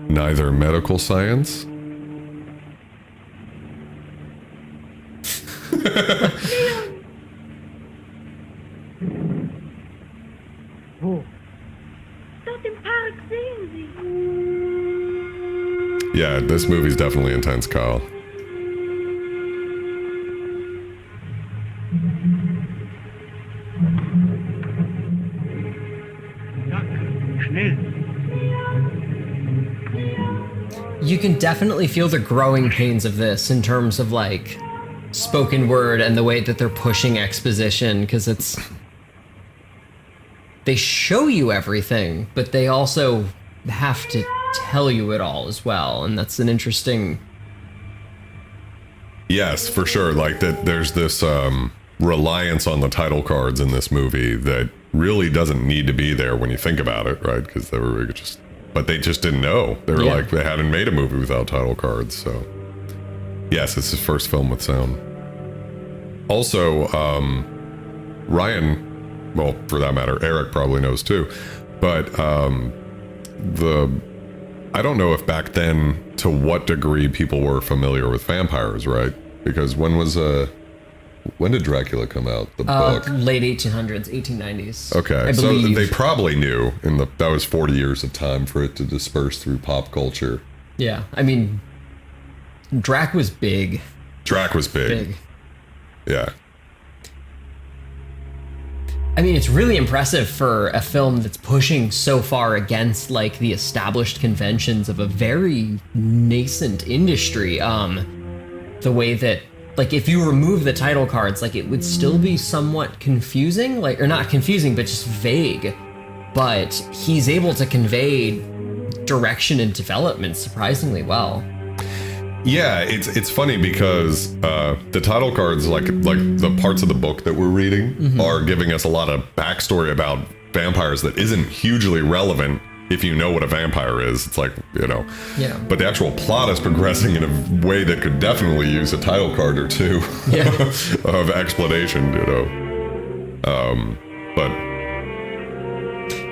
Neither medical science Wo? Dort im Park sehen Sie. Yeah, this movie's definitely intense, Kyle. Zack, schnell. You can definitely feel the growing pains of this in terms of like spoken word and the way that they're pushing exposition, because they show you everything, but they also have to tell you it all as well, and that's an interesting. Yes, for sure. Like that, there's this reliance on the title cards in this movie that really doesn't need to be there when you think about it, right? Because but they just didn't know. They were like, they hadn't made a movie without title cards. So, yes, it's his first film with sound. Also, Ryan, well, for that matter, Eric probably knows too, but I don't know if back then to what degree people were familiar with vampires, right? Because when did Dracula come out? The book? Late 1800s, 1890s. Okay, so they probably knew that was 40 years of time for it to disperse through pop culture. Yeah, I mean, Drac was big. Drac was big. Yeah. I mean, it's really impressive for a film that's pushing so far against like the established conventions of a very nascent industry. The way that, like, if you remove the title cards, like, it would still be somewhat confusing, like, or not confusing, but just vague. But he's able to convey direction and development surprisingly well. Yeah, it's funny because the title cards, like the parts of the book that we're reading, are giving us a lot of backstory about vampires that isn't hugely relevant if you know what a vampire is. It's like, Yeah. But the actual plot is progressing in a way that could definitely use a title card or two of explanation, But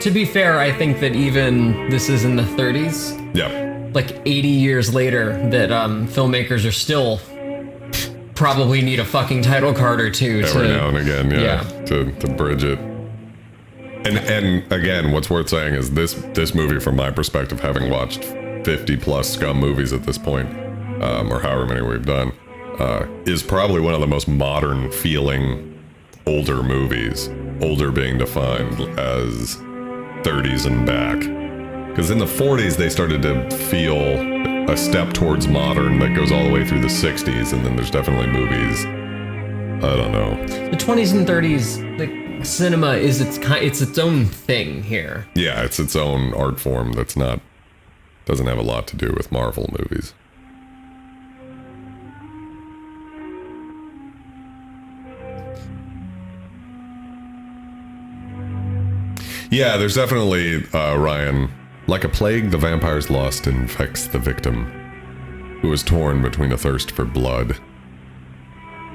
to be fair, I think that even this is in the 30s. Yeah. Like 80 years later, that filmmakers are still probably need a fucking title card or two every now and again, to bridge it. And again, what's worth saying is this movie, from my perspective, having watched 50 plus SCUM movies at this point, or however many we've done, is probably one of the most modern feeling older movies. Older being defined as 30s and back. Because in the 40s, they started to feel a step towards modern that goes all the way through the 60s, and then there's definitely movies, I don't know. The 20s and 30s, like, cinema is it's its own thing here. Yeah, it's its own art form doesn't have a lot to do with Marvel movies. Yeah, there's definitely, Ryan, like a plague, the vampire's lust infects the victim, who is torn between a thirst for blood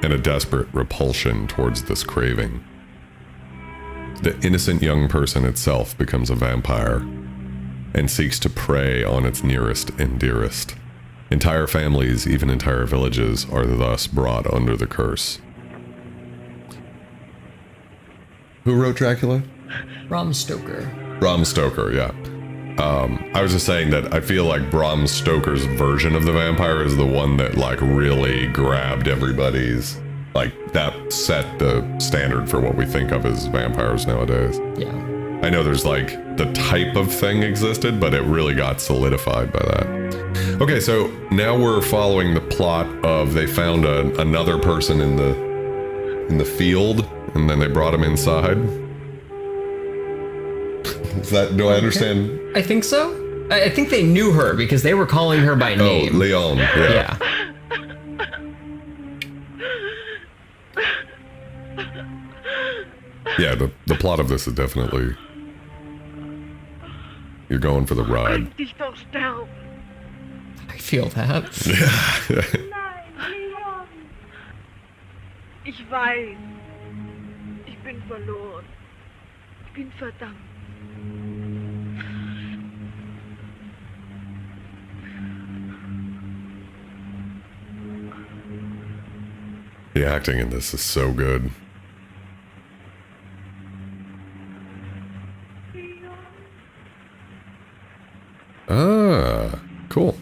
and a desperate repulsion towards this craving. The innocent young person itself becomes a vampire and seeks to prey on its nearest and dearest. Entire families, even entire villages, are thus brought under the curse. Who wrote Dracula? Bram Stoker. Bram Stoker, yeah. I was just saying that I feel like Bram Stoker's version of the vampire is the one that like really grabbed everybody's, like that set the standard for what we think of as vampires nowadays. Yeah. I know there's like the type of thing existed, but it really got solidified by that. Okay, so now we're following the plot of they found another person in the field, and then they brought him inside. Do I understand? I think so. I think they knew her because they were calling her by name. Oh, Leon. Yeah. Yeah, the plot of this is definitely, you're going for the ride. Dich doch sterben. I feel that. Nein, Leon. Ich weiß. Ich bin verloren. Ich bin verdammt. The acting in this is so good. Ah, cool.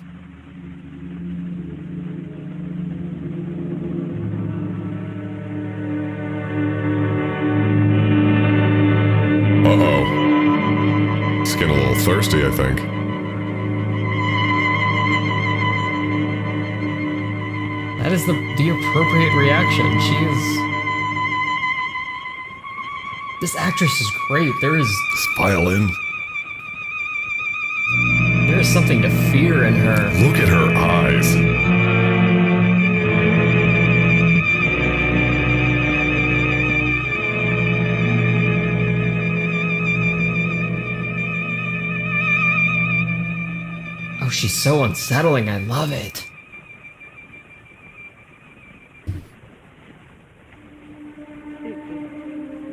thirsty, I think. That is the appropriate reaction. She is... This actress is great. This violin. There is something to fear in her. Look at her eyes. Oh, she's so unsettling. I love it.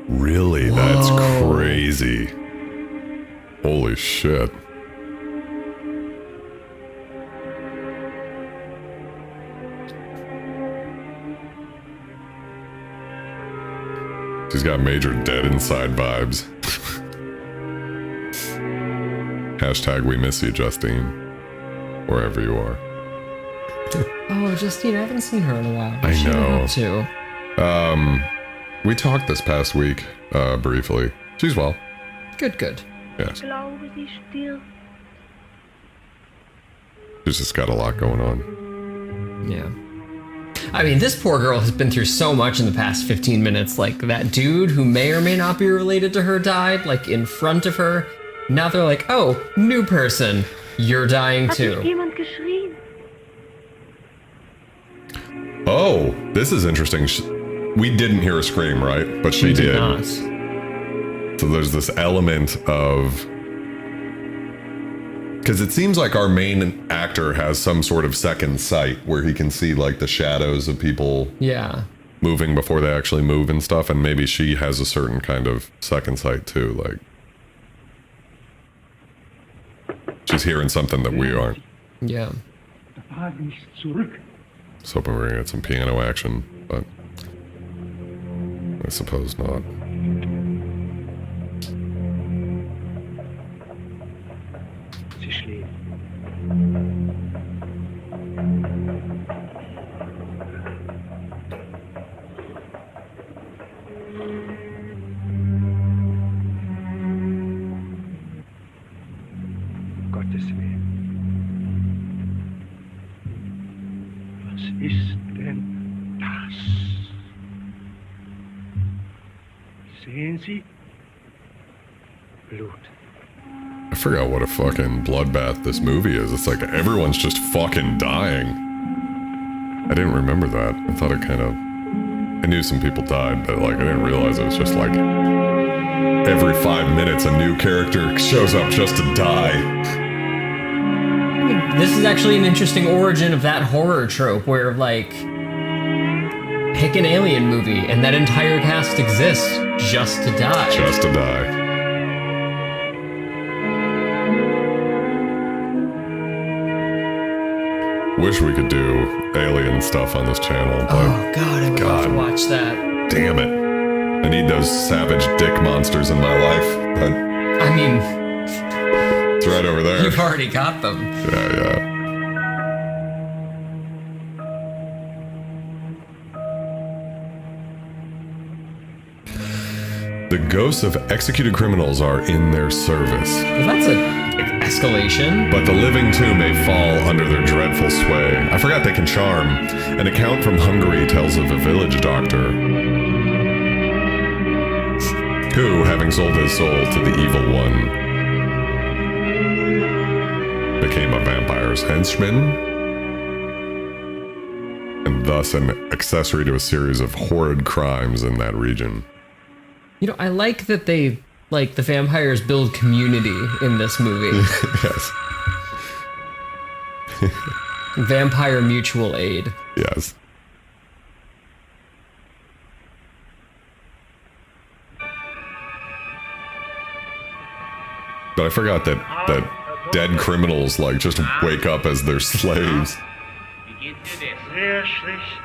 Really? That's crazy. Holy shit. She's got major Dead Inside vibes. Hashtag we miss you, Justine. Wherever you are. Oh, Justine, I haven't seen her in a while. I know. What's she been up to? We talked this past week, briefly. She's well. Good. Yes. Glaube, sie stirbt. She's just got a lot going on. Yeah. I mean, this poor girl has been through so much in the past 15 minutes. Like, that dude who may or may not be related to her died, like, in front of her. Now they're like, oh, new person. You're dying Hat nicht too. jemand geschrien? Oh, this is interesting. We didn't hear a scream, right? But she did. Not. So there's this element of... Because it seems like our main actor has some sort of second sight where he can see like the shadows of people Yeah. moving before they actually move and stuff, and maybe she has a certain kind of second sight too, like she's hearing something that we aren't. Yeah. Der Wagen ist zurück. So hoping we're gonna get some piano action, but I suppose not. Sie schläft. Gottes Willen. Was ist denn das? Sehen Sie? Blut. I forgot what a fucking bloodbath this movie is. It's like everyone's just fucking dying. I didn't remember that. I thought it kind of... I knew some people died, but like I didn't realize it was just like every 5 minutes a new character shows up just to die. This is actually an interesting origin of that horror trope where, like, pick an alien movie and that entire cast exists just to die. Just to die. Wish we could do alien stuff on this channel, but Oh god, I would love to God. watch that. damn it. I need those savage dick monsters in my life, but I mean, it's right over there. you've already got them. Yeah. The ghosts of executed criminals are in their service, Well, that's an escalation. but the living too may fall under their dreadful sway. I forgot they can charm. An account from Hungary tells of a village doctor who, having sold his soul to the evil one, became a vampire's henchman, and thus an accessory to a series of horrid crimes in that region. You know, I like that they, like, the vampires build community in this movie. Yes. Vampire mutual aid. Yes. But I forgot that dead criminals like just wake up as their slaves. Wie geht's dir denn? Sehr schlecht.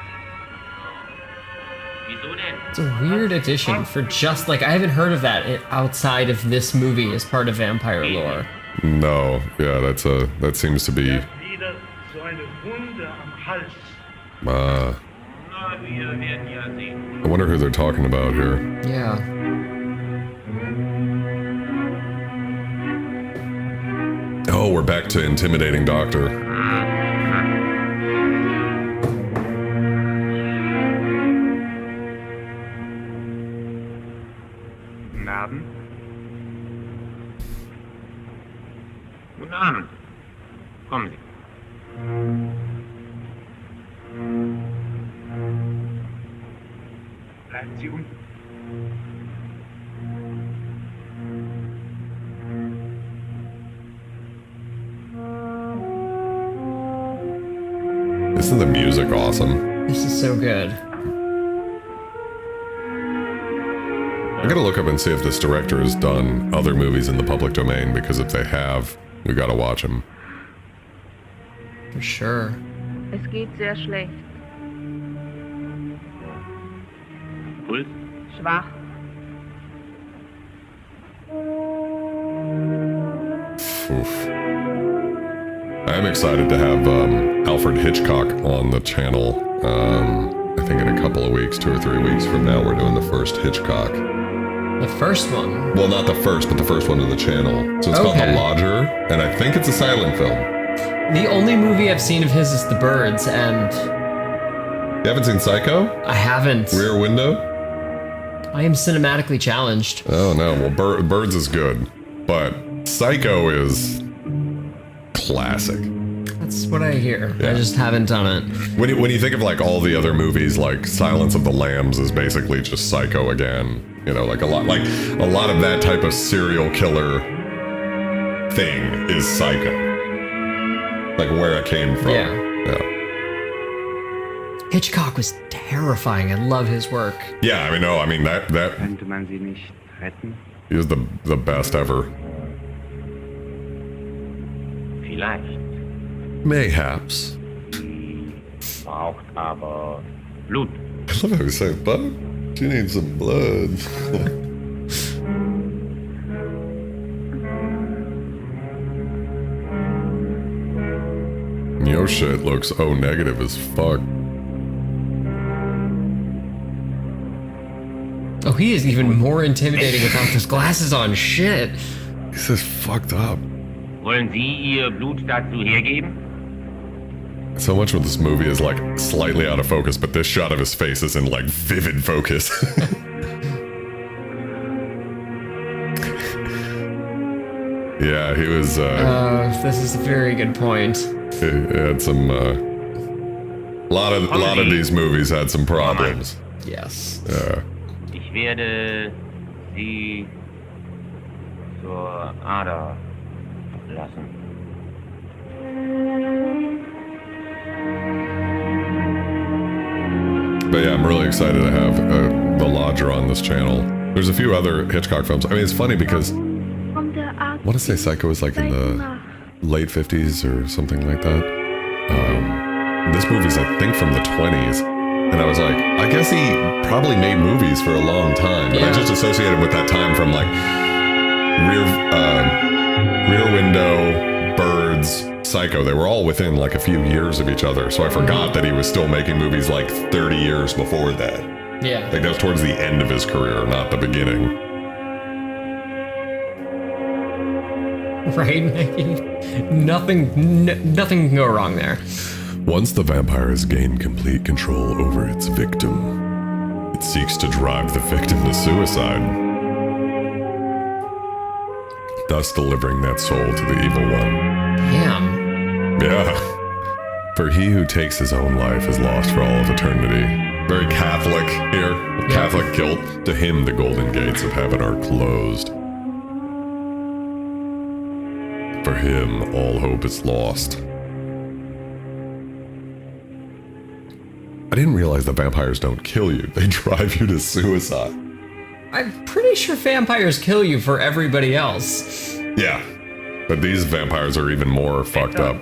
Wieso denn? It's a weird addition for just, like, I haven't heard of that outside of this movie as part of vampire lore. No, yeah, that seems to be Wieder so eine Wunde am Hals. uh Na, wir werden ja sehen. I wonder who they're talking about here. Yeah. Oh, we're back to intimidating doctor. Guten Abend. Guten Abend. Kommen Sie. Bleiben Sie unten. Isn't the music awesome? This is so good. I gotta look up and see if this director has done other movies in the public domain, because if they have, we gotta watch them. For sure. Es geht sehr schlecht. Puls? Schwach. Oof. I'm excited to have Alfred Hitchcock on the channel. I think in a couple of weeks, 2 or 3 weeks from now, we're doing the first Hitchcock. The first one. Well, not the first, but the first one to the channel. So it's called The Okay. Lodger, and I think it's a silent film. The only movie I've seen of his is The Birds, and You haven't seen Psycho? I haven't. Rear Window? I am cinematically challenged. Oh no, well Birds is good, but Psycho is classic. That's what I hear. Yeah. I just haven't done it. When you think of like all the other movies, like Silence of the Lambs is basically just Psycho again. You know, like a lot of that type of serial killer thing is Psycho. Like where it came from. Yeah. Yeah. Hitchcock was terrifying. I love his work. Yeah, I mean that Könnte man sie nicht retten? he is the best ever. Vielleicht. Mayhaps. Braucht aber Blut. I love how you say, but she needs some blood. Your shit looks O negative as fuck. Oh, he is even more intimidating without those glasses on. Shit. He's just fucked up. Wollen Sie Ihr Blut dazu hergeben? So much of this movie is like slightly out of focus, but this shot of his face is in like vivid focus. Yeah, he was. This is a very good point. He had some. Lot of these movies had some problems. Yes. Yeah. Ich werde Sie zur Ader lassen. But yeah, I'm really excited to have The Lodger on this channel. There's a few other Hitchcock films. I mean, it's funny because I Von der Art want to say Psycho was like in the late 50s or something like that. This movie's, I think, from the 20s. And I was like, I guess he probably made movies for a long time. But I Yeah. just associated with that time from like Rear Window, Birds, Psycho. They were all within like a few years of each other. So I forgot that he was still making movies like 30 years before that. Yeah. Like that was towards the end of his career, not the beginning. Right, Mickey? Nothing can go wrong there. Once the vampire has gained complete control over its victim, it seeks to drive the victim to suicide, thus delivering that soul to the evil one. Damn. Yeah. For he who takes his own life is lost for all of eternity. Very Catholic here. Catholic guilt. To him, the golden gates of heaven are closed. For him, all hope is lost. I didn't realize that vampires don't kill you. They drive you to suicide. I'm pretty sure vampires kill you for everybody else. Yeah. But these vampires are even more fucked up.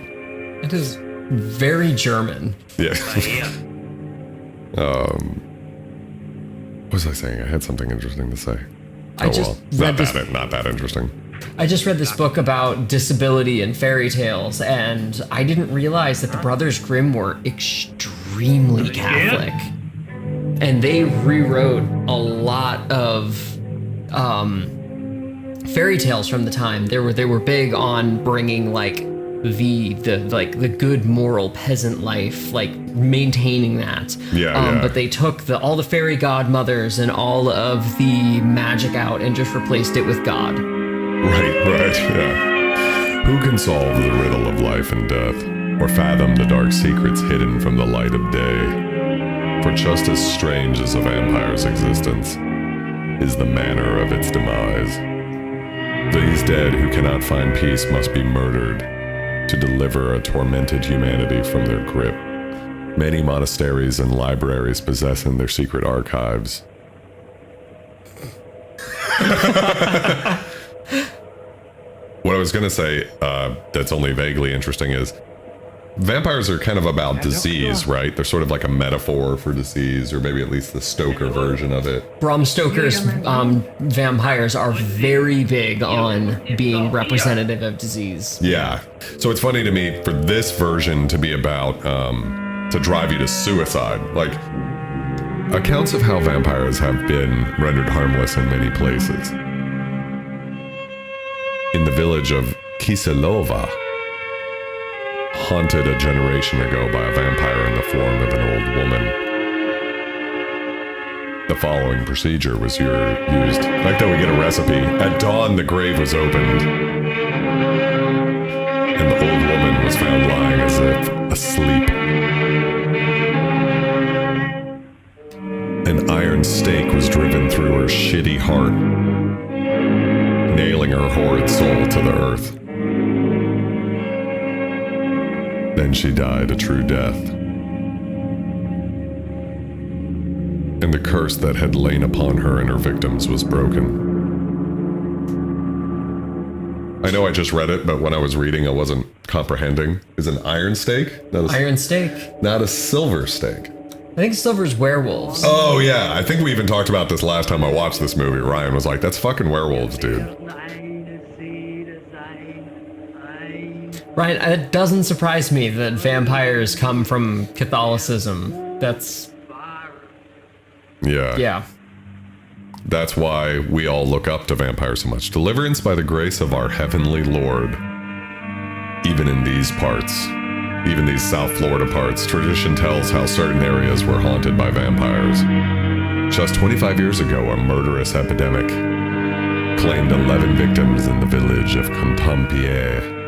It is very German. Yeah. Daher. What was I saying? I had something interesting to say. I just read this- Not that interesting. I just read this book about disability and fairy tales, and I didn't realize that the Brothers Grimm were extremely Catholic. And they rewrote a lot of fairy tales from the time. They were big on bringing like the good moral peasant life, like maintaining that. But they took all the fairy godmothers and all of the magic out and just replaced it with God. Right, yeah. Who can solve the riddle of life and death, or fathom the dark secrets hidden from the light of day? For just as strange as a vampire's existence is the manner of its demise. These dead who cannot find peace must be murdered to deliver a tormented humanity from their grip. Many monasteries and libraries possess in their secret archives. What I was going to say that's only vaguely interesting is vampires are kind of about disease, right? They're sort of like a metaphor for disease, or maybe at least the Stoker version of it. Bram Stoker's vampires are very big on being representative of disease. Yeah. So it's funny to me for this version to be about, to drive you to suicide. Like, accounts of how vampires have been rendered harmless in many places. In the village of Kiselova, haunted a generation ago by a vampire in the form of an old woman. The following procedure was used. Like that we get a recipe. At dawn, the grave was opened, and the old woman was found lying as if asleep. An iron stake was driven through her shitty heart, nailing her horrid soul to the earth. Then she died a true death. And the curse that had lain upon her and her victims was broken. I know I just read it, but when I was reading, I wasn't comprehending. Is an iron stake? Iron stake? Not a silver stake. I think silver's werewolves. Oh, yeah. I think we even talked about this last time I watched this movie. Ryan was like, that's fucking werewolves, dude. Ryan, it doesn't surprise me that vampires come from Catholicism. That's... Yeah. Yeah. That's why we all look up to vampires so much. Deliverance by the grace of our heavenly Lord. Even in these parts, even these South Florida parts, tradition tells how certain areas were haunted by vampires. Just 25 years ago, a murderous epidemic claimed 11 victims in the village of Contampier.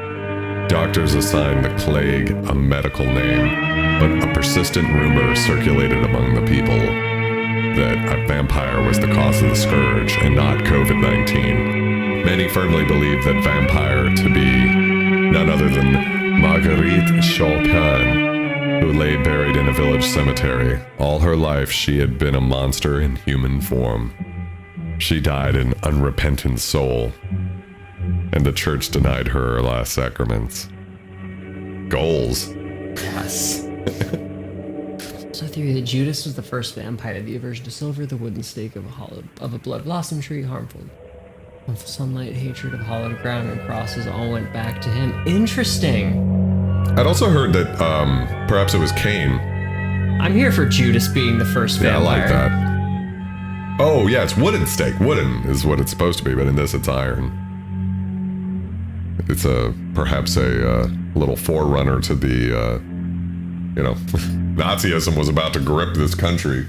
Doctors assigned the plague a medical name, but a persistent rumor circulated among the people that a vampire was the cause of the scourge and not COVID-19. Many firmly believe that vampire to be none other than Marguerite Chopin, who lay buried in a village cemetery. All her life, she had been a monster in human form. She died an unrepentant soul, and the church denied her last sacraments. Goals. Yes. So theory that Judas was the first vampire, the aversion to silver, the wooden stake of a blood blossom tree, harmful of sunlight, hatred of hallowed ground, and crosses all went back to him. Interesting. I'd also heard that perhaps it was Cain. I'm here for Judas being the first vampire. Yeah, I like that. Oh, yeah, it's wooden stake. Wooden is what it's supposed to be, but in this it's iron. It's perhaps a little forerunner to the, Nazism was about to grip this country.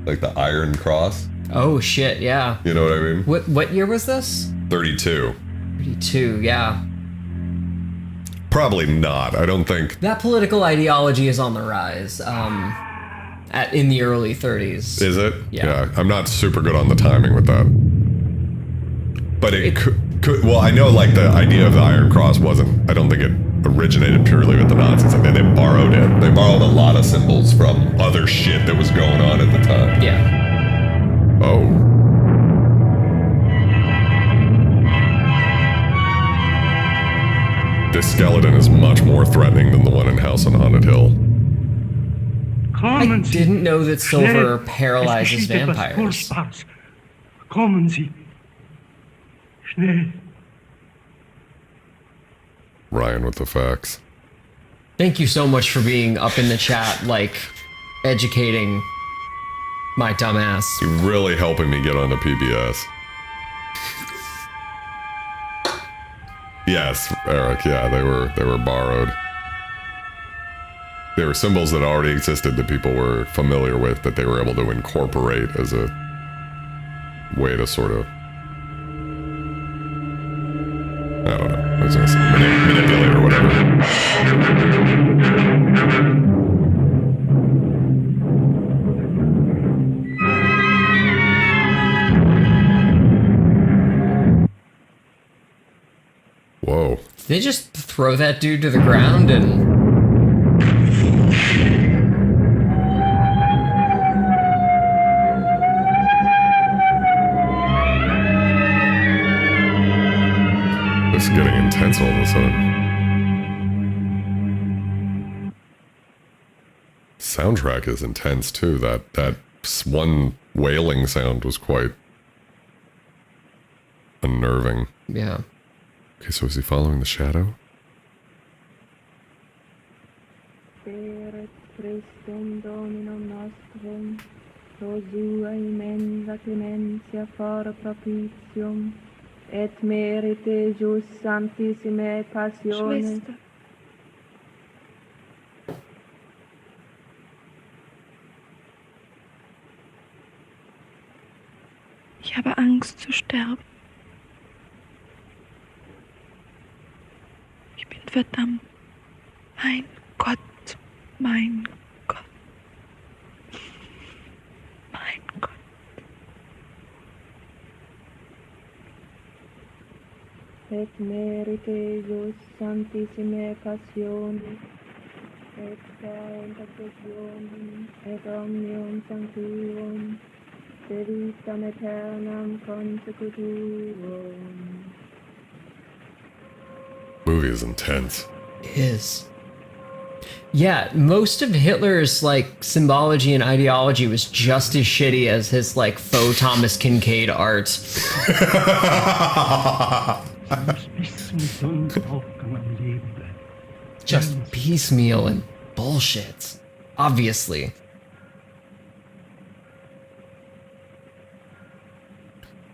Like the Iron Cross. Oh, shit, yeah. You know what I mean? What year was this? 32. 32, yeah. Probably not. I don't think... That political ideology is on the rise in the early 30s. Is it? Yeah. I'm not super good on the timing with that. But it could... Well, I know, like, the idea of the Iron Cross wasn't... I don't think it originated purely with the Nazis. I mean, they borrowed it. They borrowed a lot of symbols from other shit that was going on at the time. Yeah. Oh. This skeleton is much more threatening than the one in House on Haunted Hill. I didn't know that silver paralyzes vampires. Kommen Sie. Schnell. Ryan with the facts. Thank you so much for being up in the chat, like, educating my dumb ass. You're really helping me get onto PBS. Yes, Eric. Yeah, they were borrowed. They were symbols that already existed that people were familiar with that they were able to incorporate as a way to sort of, I don't know, I was gonna say manipulate or whatever. Whoa. Did they just throw that dude to the ground and... It's getting intense all of a sudden. Soundtrack is intense too. That one wailing sound was quite unnerving. Yeah. Okay, so is he following the shadow? Speret Christum Dominum nostrum, pro sua immensa clementia fora propitium, et merite jus sanctissime passione. Schwester. Ich habe Angst zu sterben. Ich bin verdammt. Mein Gott, mein Gott. Mein Gott. Et merite jus sanctissime passione, et intercessionem, et omnium sanctuum, de vitam aeternam consecuturum. Movie is intense. Is. Yeah, most of Hitler's like symbology and ideology was just as shitty as his like faux Thomas Kincaid art. Bis zum Sonnenaufgang am Leben bleiben. Just piecemeal and bullshit. Obviously.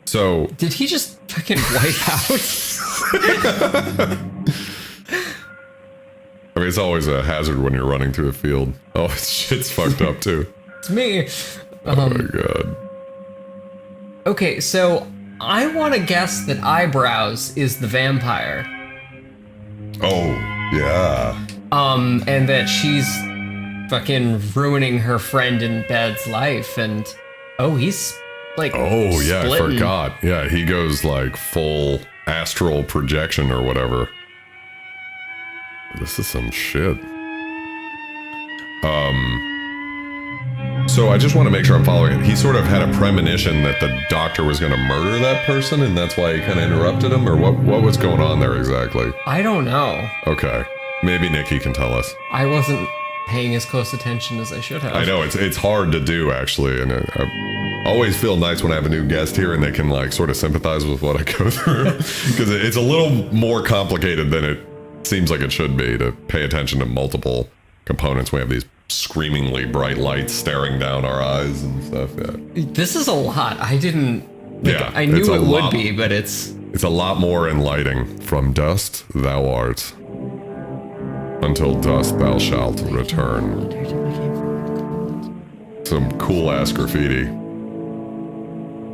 So Did he just fucking wipe out? I mean, it's always a hazard when you're running through a field. Oh, shit's fucked up too. It's me. Oh my god. Okay, so I want to guess that Eyebrows is the vampire. Oh, yeah. And that she's fucking ruining her friend in bed's life, and oh, he's like, Oh, yeah, I splitting. forgot. Yeah, he goes like full astral projection or whatever. This is some shit. So I just want to make sure I'm following it. He sort of had a premonition that the doctor was going to murder that person, and that's why he kind of interrupted him, or what was going on there exactly? I don't know. Okay. Maybe Nikki can tell us. I wasn't paying as close attention as I should have. I know, it's hard to do, actually, and I always feel nice when I have a new guest here and they can, like, sort of sympathize with what I go through. Because it's a little more complicated than it seems like it should be to pay attention to multiple components. We have these screamingly bright lights staring down our eyes and stuff, yeah. This is a lot. I didn't... Like, Yeah, I knew it's a it would lot. be, but it's... It's a lot more in lighting. From dust thou art. Until dust thou shalt return. Some cool ass graffiti.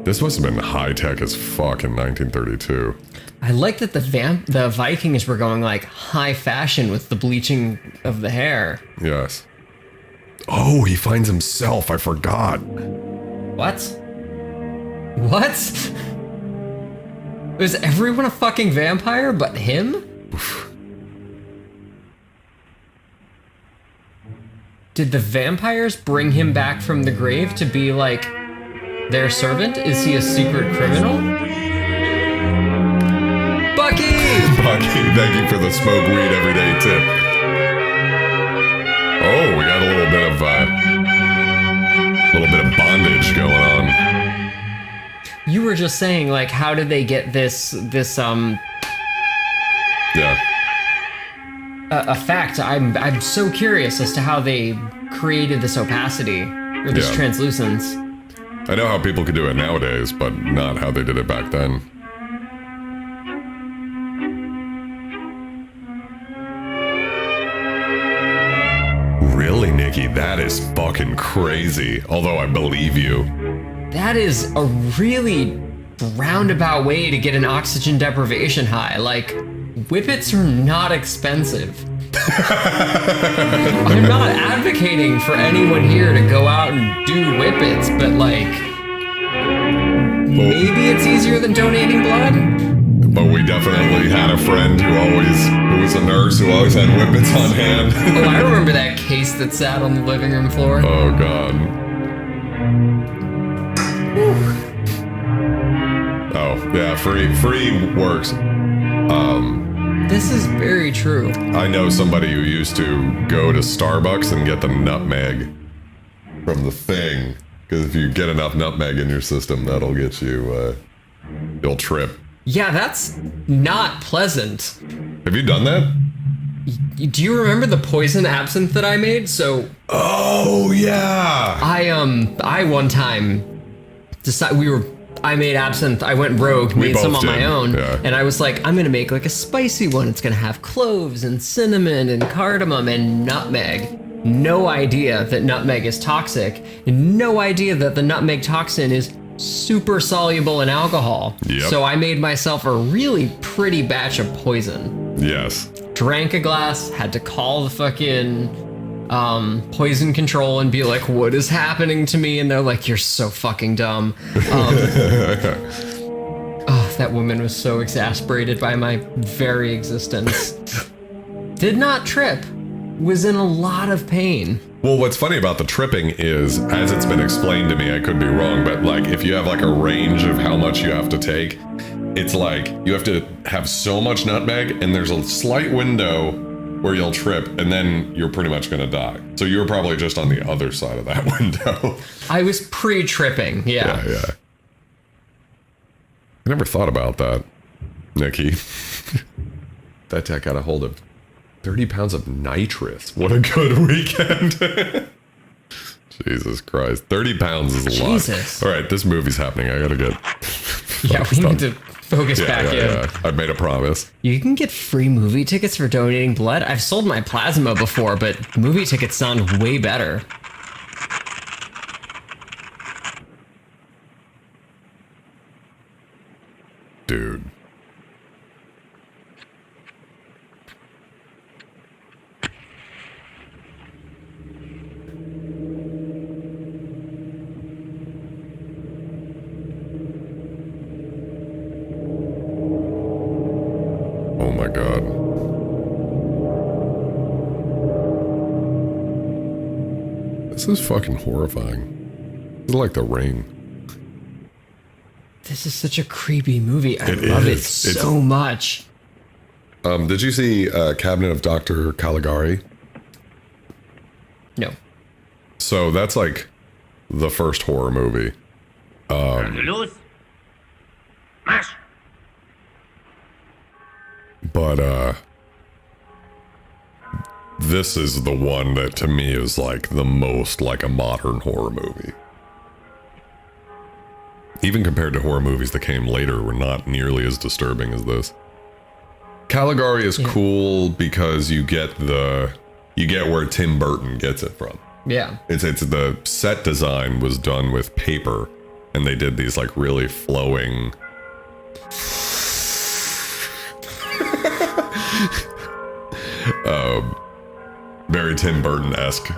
This must have been high tech as fuck in 1932. I like that the Vikings were going like high fashion with the bleaching of the hair. Yes. Oh, he finds himself. I forgot. What? What? Was everyone a fucking vampire but him? Did the vampires bring him back from the grave to be like their servant? Is he a secret criminal? Bucky! Bucky, thank you for the smoke weed everyday tip. Oh, we got a little bit of bondage going on. You were just saying like, how did they get this Yeah. effect? I'm so curious as to how they created this opacity or this Yeah. translucence. I know how people could do it nowadays, but not how they did it back then. Nikki, that is fucking crazy. Although I believe you. That is a really roundabout way to get an oxygen deprivation high. Like, whippets are not expensive. I'm not advocating for anyone here to go out and do whippets, but like, maybe it's easier than donating blood? But we definitely had a friend who was a nurse who always had whippets on hand. Oh, I remember that case that sat on the living room floor. Oh, God. Oh, yeah, free works. This is very true. I know somebody who used to go to Starbucks and get the nutmeg from the thing. Because if you get enough nutmeg in your system, that'll get you, you'll trip. Yeah, that's not pleasant. Have you done that? Do you remember the poison absinthe that I made? So, oh yeah. I one time I made absinthe. I went rogue, made some on my own, and I was like, I'm gonna make like a spicy one. It's gonna have cloves and cinnamon and cardamom and nutmeg. No idea that nutmeg is toxic, and no idea that the nutmeg toxin is super soluble in alcohol. Yep. So I made myself a really pretty batch of poison. Yes. Drank a glass, had to call the fucking poison control and be like, what is happening to me? And they're like, you're so fucking dumb. Oh, that woman was so exasperated by my very existence. Did not trip. Was in a lot of pain. Well, what's funny about the tripping is, as it's been explained to me, I could be wrong, but like if you have like a range of how much you have to take, it's like you have to have so much nutmeg and there's a slight window where you'll trip and then you're pretty much gonna die. So you're probably just on the other side of that window. I was pre-tripping, yeah. Yeah. I never thought about that, Nikki. That tech got a hold of 30 pounds of nitrous. What a good weekend. Jesus Christ. 30 pounds is a lot. Jesus. All right, this movie's happening. I gotta get... Yeah, we need to focus back in. Yeah. I've made a promise. You can get free movie tickets for donating blood. I've sold my plasma before, but movie tickets sound way better. Dude. Oh my God. This is fucking horrifying. It's like The Ring. This is such a creepy movie. I love it so much. Did you see Cabinet of Dr. Caligari? No. So that's like the first horror movie. Los! Marsch! But this is the one that to me is like the most like a modern horror movie. Even compared to horror movies that came later, were not nearly as disturbing as this. Caligari is cool because you get where Tim Burton gets it from. Yeah. It's the set design was done with paper, and they did these like really flowing. Very Tim Burton-esque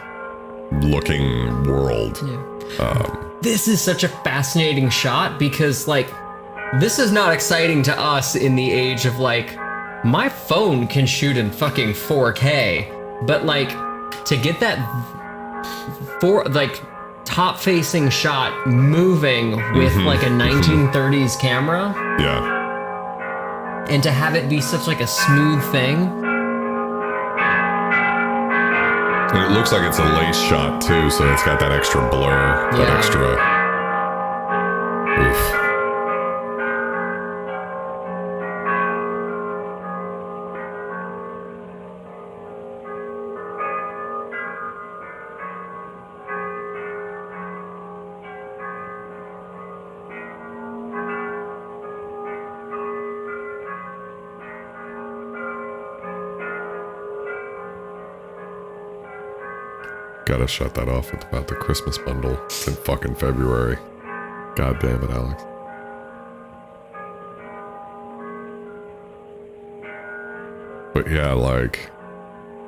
looking world. Yeah. This is such a fascinating shot because, like, this is not exciting to us in the age of, like, my phone can shoot in fucking 4K, but, like, to get that top-facing shot moving with, like, a 1930s camera. Yeah. And to have it be such, like, a smooth thing. And it looks like it's a lace shot too, so it's got that extra blur, that extra. Oof. Gotta shut that off with about the Christmas bundle. It's in fucking February. God damn it, Alex. But yeah, like,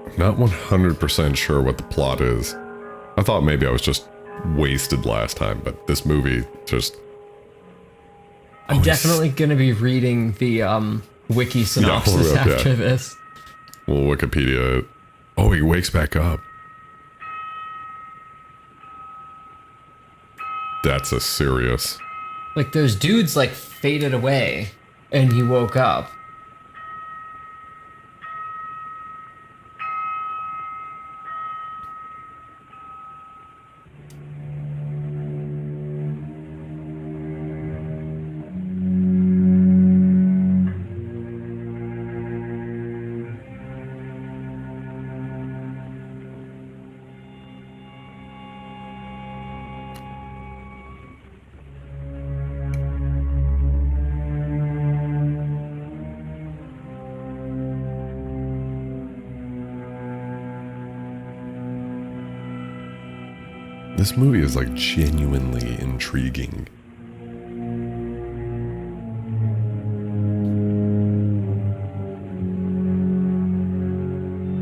I'm not 100% sure what the plot is. I thought maybe I was just wasted last time, but this movie just... I'm definitely gonna be reading the wiki synopsis after this. We'll Wikipedia it. Oh, he wakes back up. That's a serious... Like, those dudes, like, faded away, and he woke up. This movie is like genuinely intriguing.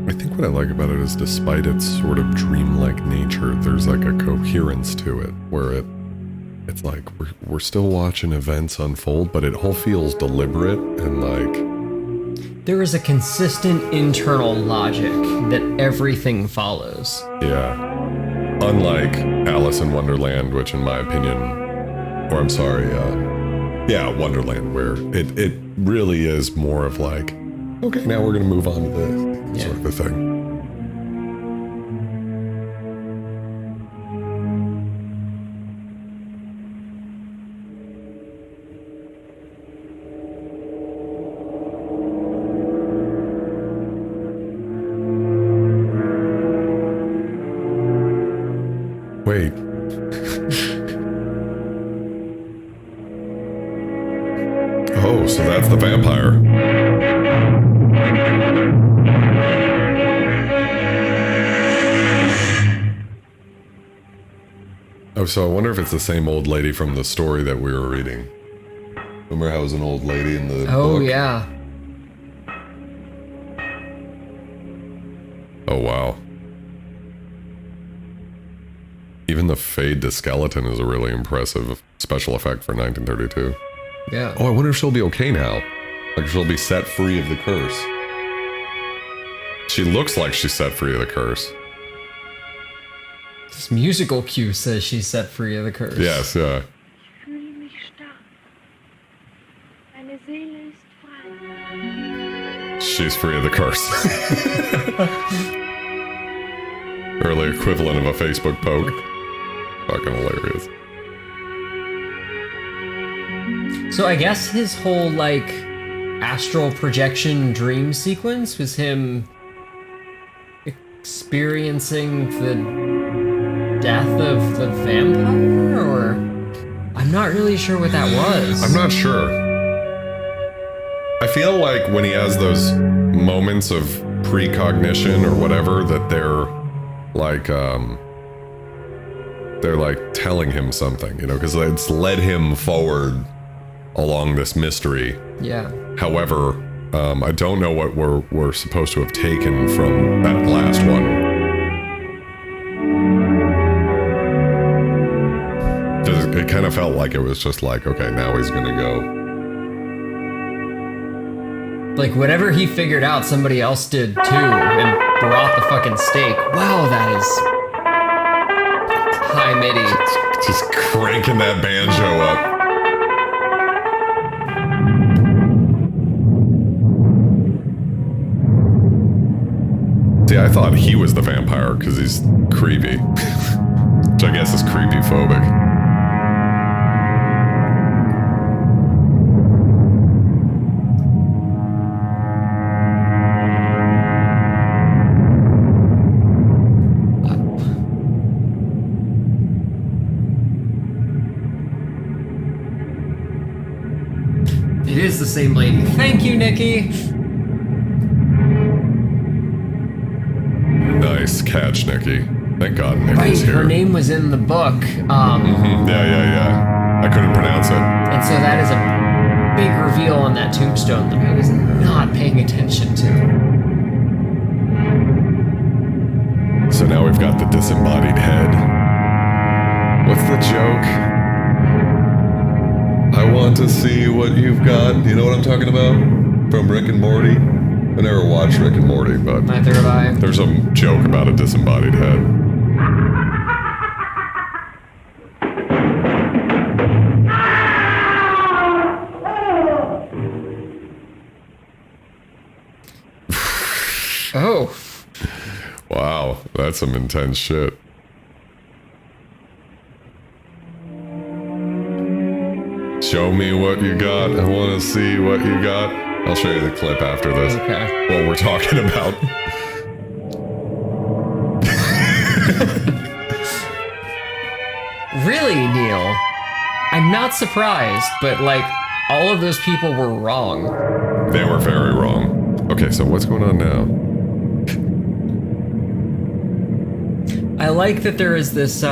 I think what I like about it is despite its sort of dreamlike nature, there's like a coherence to it where it's like we're still watching events unfold, but it all feels deliberate and like... There is a consistent internal logic that everything follows. Yeah. Unlike Alice in Wonderland, which in my opinion, or I'm sorry, Wonderland, where it really is more of like, okay, now we're gonna move on to this sort of a thing. Wait. Oh, so that's the vampire. Oh, so I wonder if it's the same old lady from the story that we were reading. Remember how it was an old lady in the book? Oh, yeah. Oh, wow. Even the fade to skeleton is a really impressive special effect for 1932. Yeah. Oh, I wonder if she'll be okay now. Like she'll be set free of the curse. She looks like she's set free of the curse. This musical cue says she's set free of the curse. Yes, yeah. Ich fühle mich stark. Meine Seele ist frei. She's free of the curse. Early equivalent of a Facebook poke. Fucking hilarious. So I guess his whole, like, astral projection dream sequence was him experiencing the death of the vampire, or... I'm not really sure what that was. I'm not sure. I feel like when he has those moments of precognition or whatever, that they're like telling him something, you know, because it's led him forward along this mystery. Yeah. However, I don't know what we're supposed to have taken from that last one. It kind of felt like it was just like, okay, now he's gonna go. Like, whatever he figured out, somebody else did too, and brought the fucking stake. Wow, that is high MIDI. Just cranking that banjo up. See, I thought he was the vampire because he's creepy. Which I guess is creepy phobic. It is the same lady. Thank you, Nikki. Nice catch, Nikki. Thank God Nick Right, is here. her name was in the book. Yeah. I couldn't pronounce it. And so that is a big reveal on that tombstone that I was not paying attention to. So now we've got the disembodied head. What's the joke? I want to see what you've got. You know what I'm talking about? From Rick and Morty? I never watched Rick and Morty, but Neither have I. there's a joke about a disembodied head. Oh. Wow, that's some intense shit. Show me what you got. I want to see what you got. I'll show you the clip after this. Okay. What we're talking about. Really, Neil? I'm not surprised, but like, all of those people were wrong. They were very wrong. Okay, so what's going on now? I like that there is this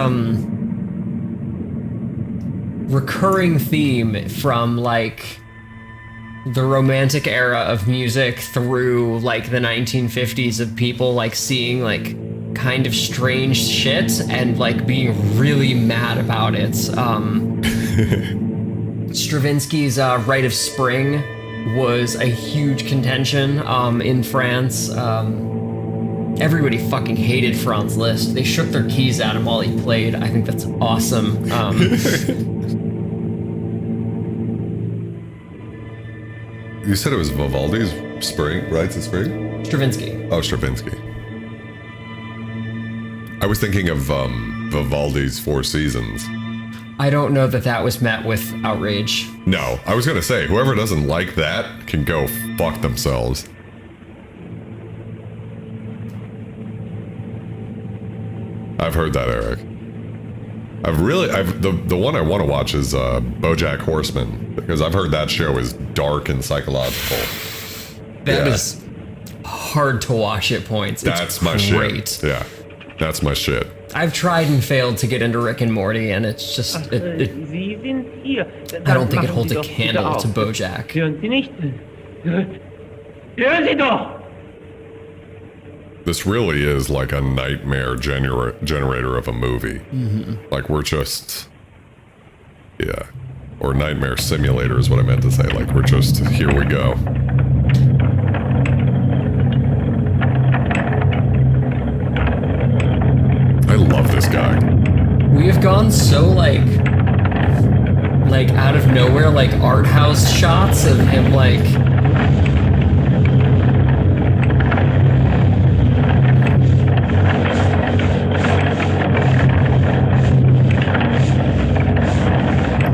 recurring theme from like the romantic era of music through like the 1950s of people like seeing like kind of strange shit and like being really mad about it. Stravinsky's Rite of Spring was a huge contention in France. Everybody fucking hated Franz Liszt. They shook their keys at him while he played. I think that's awesome. You said it was Vivaldi's Spring, Rites of Spring? Stravinsky. Oh, Stravinsky. I was thinking of Vivaldi's Four Seasons. I don't know that that was met with outrage. No, I was gonna say, whoever doesn't like that can go fuck themselves. I've heard that, Eric. The one I want to watch is BoJack Horseman, because I've heard that show is dark and psychological. That Yeah. is hard to watch at points. It's That's my great. shit. Yeah, that's my shit. I've tried and failed to get into Rick and Morty, and it's just Sie sind hier. I don't think it holds a candle to BoJack. Hören Sie nicht? Hören Sie doch! This really is like a nightmare generator of a movie. Like we're just, yeah, or nightmare simulator is what I meant to say. Like we're just, here we go. I love this guy. We have gone so like out of nowhere, like art house shots of him like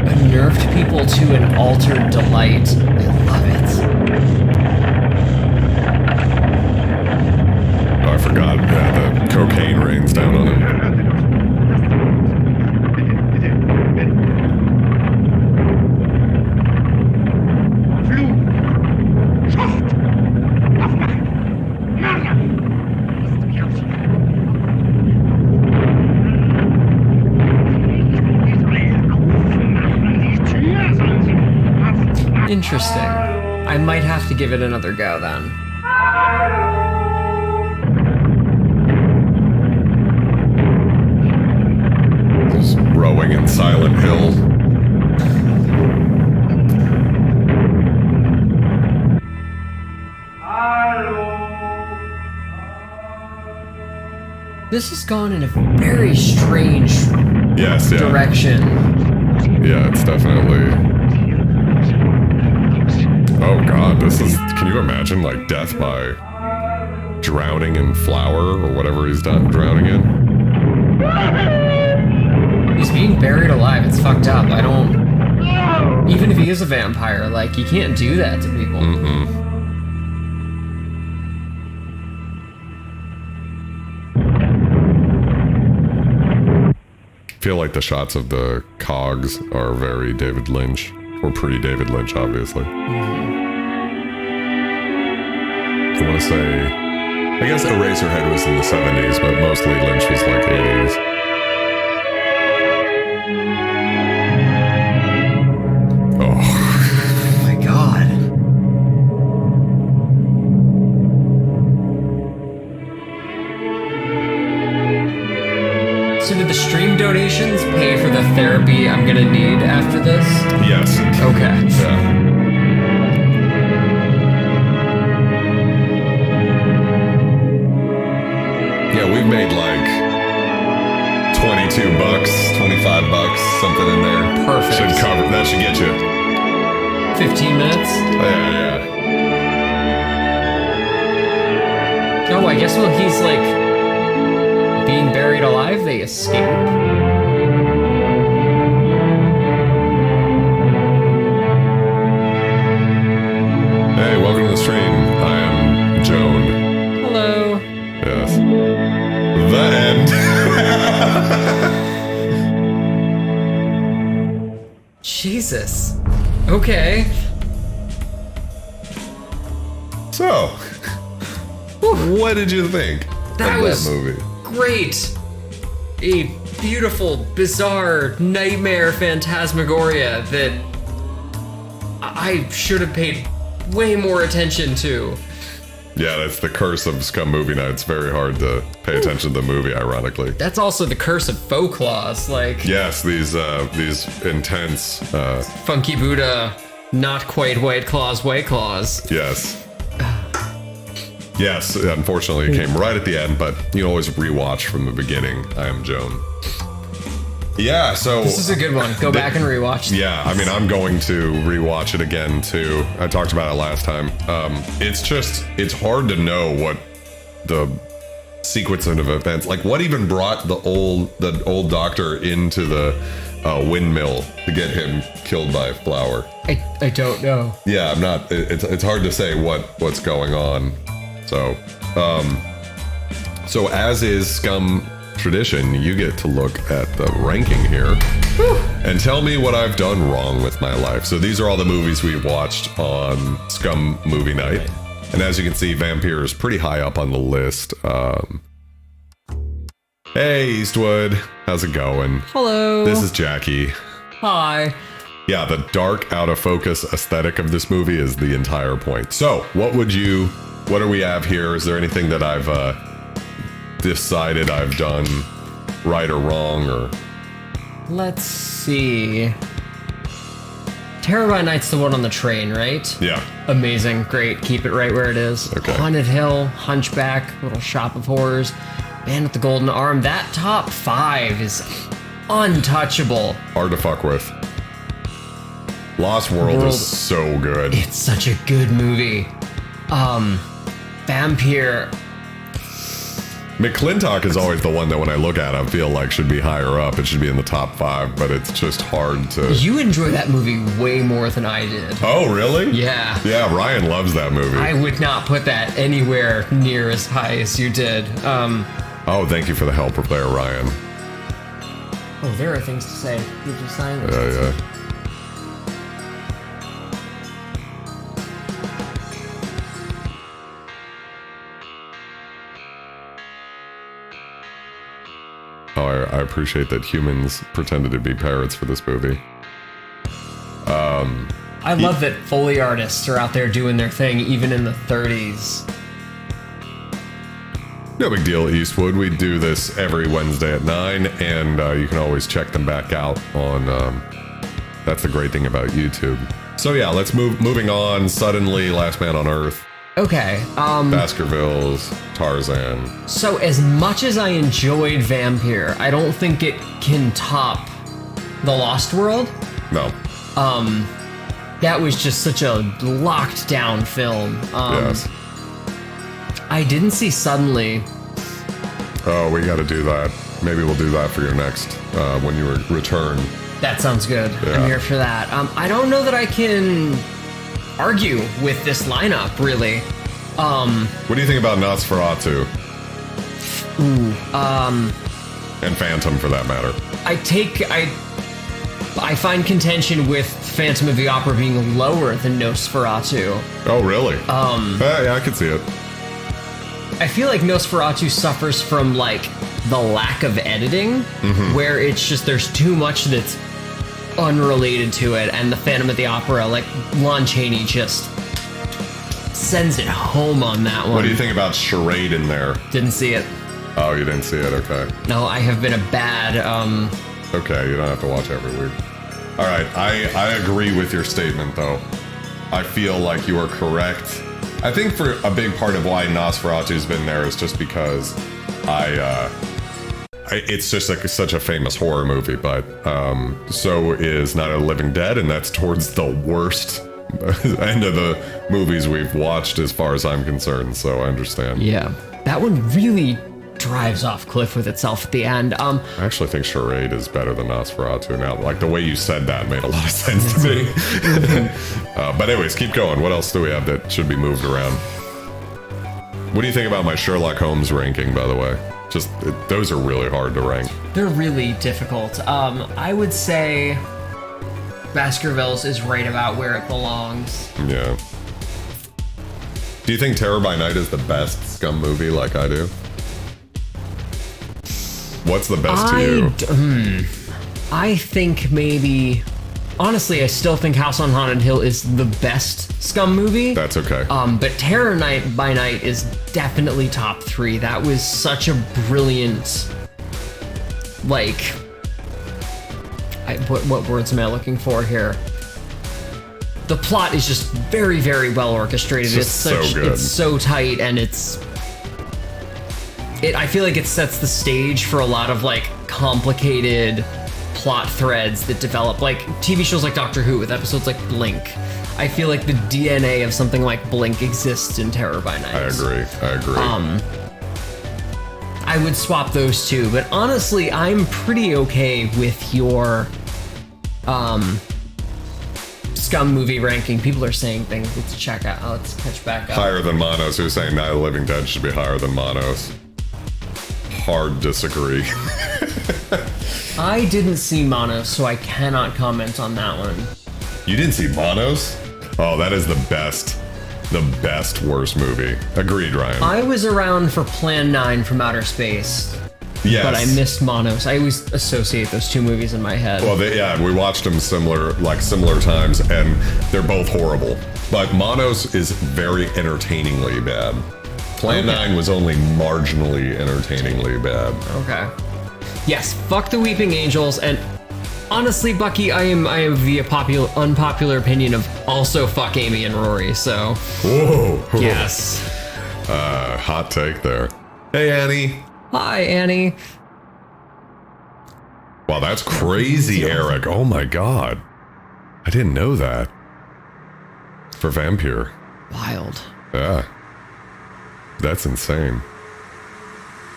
unnerved people to an altered delight. I love it. Oh, I forgot. Yeah, the cocaine rains down on him. Interesting. I might have to give it another go then. Just rowing in Silent Hill. This has gone in a very strange Yes, yeah. direction. Yeah, it's definitely... Oh god, this is... Can you imagine, like, death by drowning in flour or whatever he's drowning in? He's being buried alive. It's fucked up. I don't... Even if he is a vampire, like, you can't do that to people. I feel like the shots of the cogs are very David Lynch, or pre-David Lynch, obviously. I want to say I guess Eraserhead was in the 70s, but mostly Lynch was like 80s. Oh my god. So did the stream donations pay for the therapy I'm gonna need after this? Yes. Okay. Yeah. Yeah, we've made like $22, $25, something in there. Perfect. Should cover. That should get you. 15 minutes? Yeah. Oh, I guess while he's like being buried alive, they escape. Hey, welcome to the stream. I am Joan. Hello. Yes. The end. Jesus. Okay. So, what did you think That of was that movie? great. A beautiful, bizarre nightmare phantasmagoria that I should have paid way more attention to. Yeah, that's the curse of SCUM Movie Night. It's very hard to pay attention to the movie, ironically. That's also the curse of faux claws, like Yes, these intense, Funky Buddha, not quite white claws, yes. Yes, unfortunately it came right at the end, but you can always rewatch from the beginning. I am Joan. Yeah, so... This is a good one. Go back and rewatch. Yeah, I mean, I'm going to rewatch it again, too. I talked about it last time. It's hard to know what the sequence of events, like what even brought the old doctor into the windmill to get him killed by Flower. I don't know. Yeah, I'm not, it's hard to say what's going on. So as is SCUM tradition, you get to look at the ranking here and tell me what I've done wrong with my life. So these are all the movies we've watched on SCUM Movie Night. And as you can see, Vampyr is pretty high up on the list. Hey, Eastwood. How's it going? Hello. This is Jackie. Hi. Yeah, the dark, out of focus aesthetic of this movie is the entire point. So, what do we have here? Is there anything that I've decided I've done right or wrong, or? Let's see. Terror by Night's the one on the train, right? Yeah. Amazing. Great. Keep it right where it is. Okay. Haunted Hill, Hunchback, Little Shop of Horrors, Man with the Golden Arm. That top 5 is untouchable. Hard to fuck with. Lost World is so good. It's such a good movie. Vampyr. McClintock is always the one that when I look at, I feel like should be higher up. It should be in the top 5, but it's just hard to... You enjoy that movie way more than I did. Oh, really? Yeah. Yeah, Ryan loves that movie. I would not put that anywhere near as high as you did. Oh, thank you for the help there, Ryan. Oh, there are things to say. You just silence. Yeah. Oh, I appreciate that humans pretended to be parrots for this movie. I love that Foley artists are out there doing their thing, even in the 30s. No big deal, Eastwood. We do this every Wednesday at 9, and you can always check them back out on... that's the great thing about YouTube. So yeah, let's moving on. Suddenly, Last Man on Earth. Okay, Baskervilles, Tarzan. so as much as I enjoyed Vampyr, I don't think it can top The Lost World. No. That was just such a locked down film. Yes. I didn't see Suddenly. Oh, we got to do that. Maybe we'll do that for your next, when you return. That sounds good. Yeah. I'm here for that. I don't know that I can argue with this lineup, really. What do you think about Nosferatu? And Phantom, for that matter. I find contention with Phantom of the Opera being lower than Nosferatu. Oh, really? Yeah, I could see it. I feel like Nosferatu suffers from like the lack of editing, where it's just there's too much that's unrelated to it, and the Phantom of the Opera, like Lon Chaney just sends it home on that one. What do you think about Charade in there? Didn't see it. Oh, you didn't see it? Okay. No, I have been a bad. Okay, you don't have to watch every week. All right, I agree with your statement, though. I feel like you are correct. I think for a big part of why Nosferatu's been there is just because it's just like such a famous horror movie, but so is Night of the Living Dead, and that's towards the worst end of the movies we've watched as far as I'm concerned, so I understand. Yeah, that one really drives off cliff with itself at the end. I actually think Charade is better than Nosferatu now. Like, the way you said that made a lot of sense to me. But anyways, keep going. What else do we have that should be moved around? What do you think about my Sherlock Holmes ranking, by the way? Just, those are really hard to rank. They're really difficult. I would say Baskervilles is right about where it belongs. Yeah. Do you think Terror by Night is the best Scum movie like I do? What's the best to you? I think maybe... Honestly, I still think House on Haunted Hill is the best Scum movie. That's okay. But Terror by Night is definitely top 3. That was such a brilliant... Like... what words am I looking for here? The plot is just very, very well orchestrated. It's so good. It's so tight, and I feel like it sets the stage for a lot of like complicated plot threads that develop, like TV shows like Doctor Who with episodes like Blink. I feel like the DNA of something like Blink exists in Terror by Night. I agree. I would swap those two, but honestly, I'm pretty okay with your Scum movie ranking. People are saying things. Let's check out. Let's catch back up. Higher than Monos. Who's saying Night of the Living Dead should be higher than Monos? Hard disagree. I didn't see Monos, so I cannot comment on that one. You didn't see Monos? Oh, that is the best worst movie. Agreed, Ryan. I was around for Plan 9 from Outer Space. Yes. But I missed Monos. I always associate those two movies in my head. Well, we watched them similar times, and they're both horrible. But Monos is very entertainingly bad. Plan 9 was only marginally entertainingly bad. Okay. Yes, fuck the Weeping Angels, and honestly, Bucky, I am of the unpopular opinion of also fuck Amy and Rory, so... Whoa. Yes. Hot take there. Hey, Annie. Hi, Annie. Wow, that's crazy, Eric. Oh my god. I didn't know that. For Vampyr. Wild. Yeah. That's insane.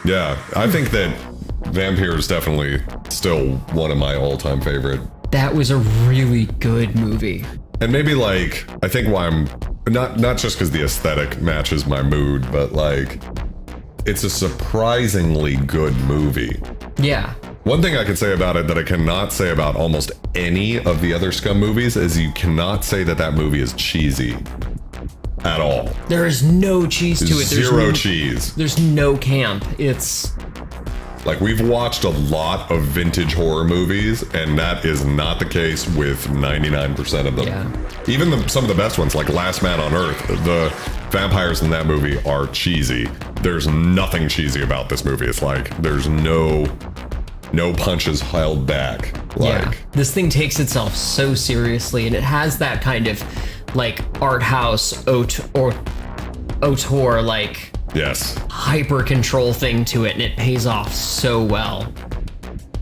Yeah, I think that Vampyr is definitely still one of my all-time favorite. That was a really good movie. And maybe like, I think why I'm, not just because the aesthetic matches my mood, but like, it's a surprisingly good movie. Yeah. One thing I can say about it that I cannot say about almost any of the other Scum movies is you cannot say that movie is cheesy. At all. There is no cheese to it. There's zero cheese. There's no camp. It's... Like, we've watched a lot of vintage horror movies, and that is not the case with 99% of them. Yeah. Even some of the best ones, like Last Man on Earth, the vampires in that movie are cheesy. There's nothing cheesy about this movie. It's like, there's no punches held back. Like, yeah. This thing takes itself so seriously, and it has that kind of, like, art house auteur, like... Yes. Hyper control thing to it, and it pays off so well.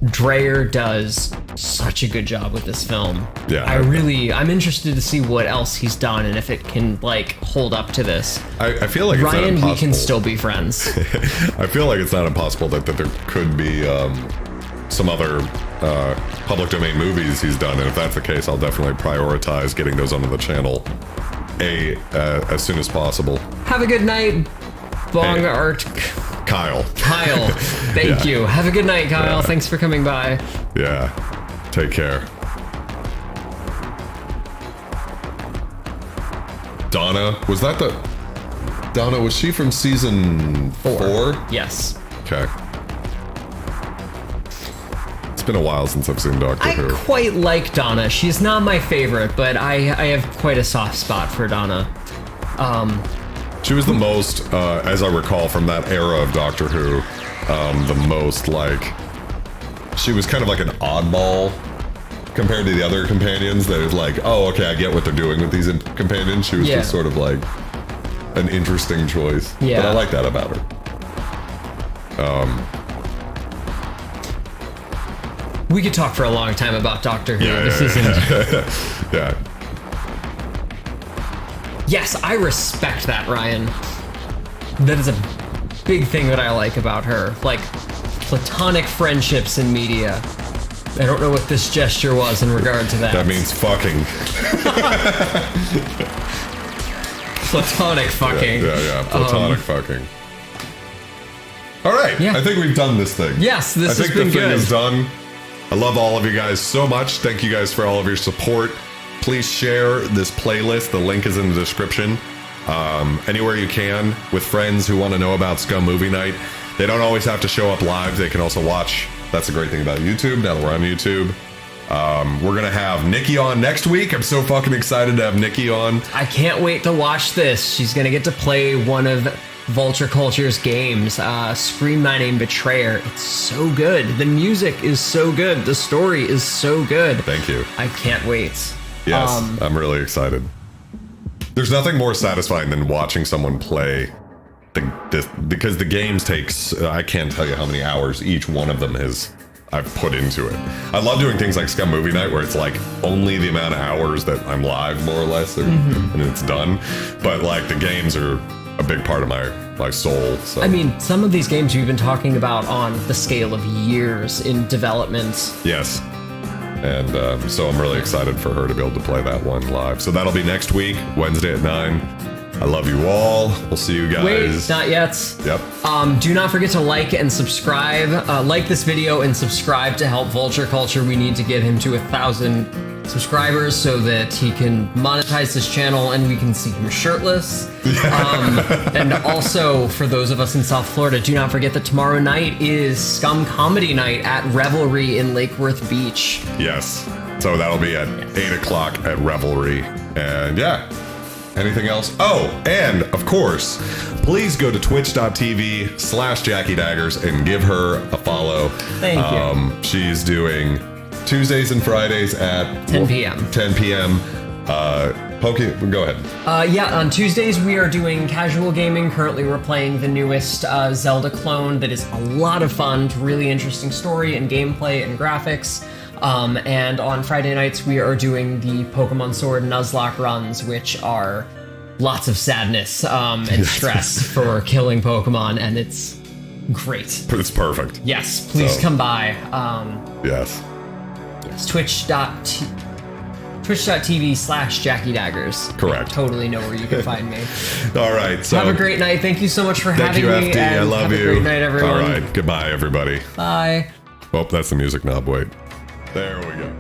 Dreyer does such a good job with this film. Yeah. I'm interested to see what else he's done and if it can like hold up to this. I feel like it's not Ryan, impossible. we can still be friends. I feel like it's not impossible that there could be some other public domain movies he's done, and if that's the case, I'll definitely prioritize getting those onto the channel as soon as possible. Have a good night. Bong Art. Kyle. Thank you. Have a good night, Kyle. Yeah. Thanks for coming by. Yeah. Take care. Donna, was that the... Donna, was she from season 4? Yes. Okay. It's been a while since I've seen Doctor I Who. quite like Donna. She's not my favorite, but I have quite a soft spot for Donna. She was the most, as I recall from that era of Doctor Who, the most like, she was kind of like an oddball compared to the other companions. That was like, oh, okay, I get what they're doing with these companions. She was just sort of like an interesting choice. Yeah. But I like that about her. We could talk for a long time about Doctor Who. Yeah, This yeah, isn't. yeah. Yes, I respect that, Ryan. That is a big thing that I like about her. Like, platonic friendships in media. I don't know what this gesture was in regard to that. That means fucking. Platonic fucking. Yeah. Platonic fucking. All right. Yeah. I think we've done this thing. Yes, this has I think been the thing good. is done. I love all of you guys so much. Thank you guys for all of your support. Please share this playlist. The link is in the description. Anywhere you can with friends who want to know about SCUM Movie Night. They don't always have to show up live. They can also watch. That's the great thing about YouTube. Now that we're on YouTube. We're going to have Nikki on next week. I'm so fucking excited to have Nikki on. I can't wait to watch this. She's gonna get to play one of Vulture Culture's games, Scream My Name Betrayer. It's so good. The music is so good. The story is so good. Thank you. I can't wait. Yes, I'm really excited. There's nothing more satisfying than watching someone play because the games takes, I can't tell you how many hours each one of them I've put into it. I love doing things like SCUM Movie Night where it's like only the amount of hours that I'm live, more or less, and it's done. But like the games are a big part of my soul. So. I mean, some of these games we've been talking about on the scale of years in development. Yes. And so I'm really excited for her to be able to play that one live. So that'll be next week, Wednesday at 9. I love you all. We'll see you guys. Wait, not yet. Yep. Do not forget to like and subscribe. Like this video and subscribe to help Vulture Culture. We need to get him to 1,000 subscribers so that he can monetize this channel and we can see him shirtless. And also, for those of us in South Florida, do not forget that tomorrow night is SCUM Comedy Night at Revelry in Lake Worth Beach. Yes. So that'll be at 8 o'clock at Revelry. And yeah. Anything else? Oh, and of course, please go to twitch.tv/Jackie Daggers and give her a follow. Thank you. She's doing Tuesdays and Fridays at 10 p.m. 10 p.m. Pokey, go ahead. Yeah, on Tuesdays we are doing casual gaming. Currently we're playing the newest Zelda clone that is a lot of fun, really interesting story and gameplay and graphics. And on Friday nights we are doing the Pokemon Sword Nuzlocke runs, which are lots of sadness and stress for killing Pokemon, and it's great. It's perfect. Yes, please come by. Yes. Yes, twitch.tv/Jackie Daggers. Correct. I totally know where you can find me. All right. So Have a great night. Thank you so much for thank having you, me. FD. And I love have you. a great night, everyone. All right. Goodbye, everybody. Bye. Oh, that's the music knob. Wait. There we go.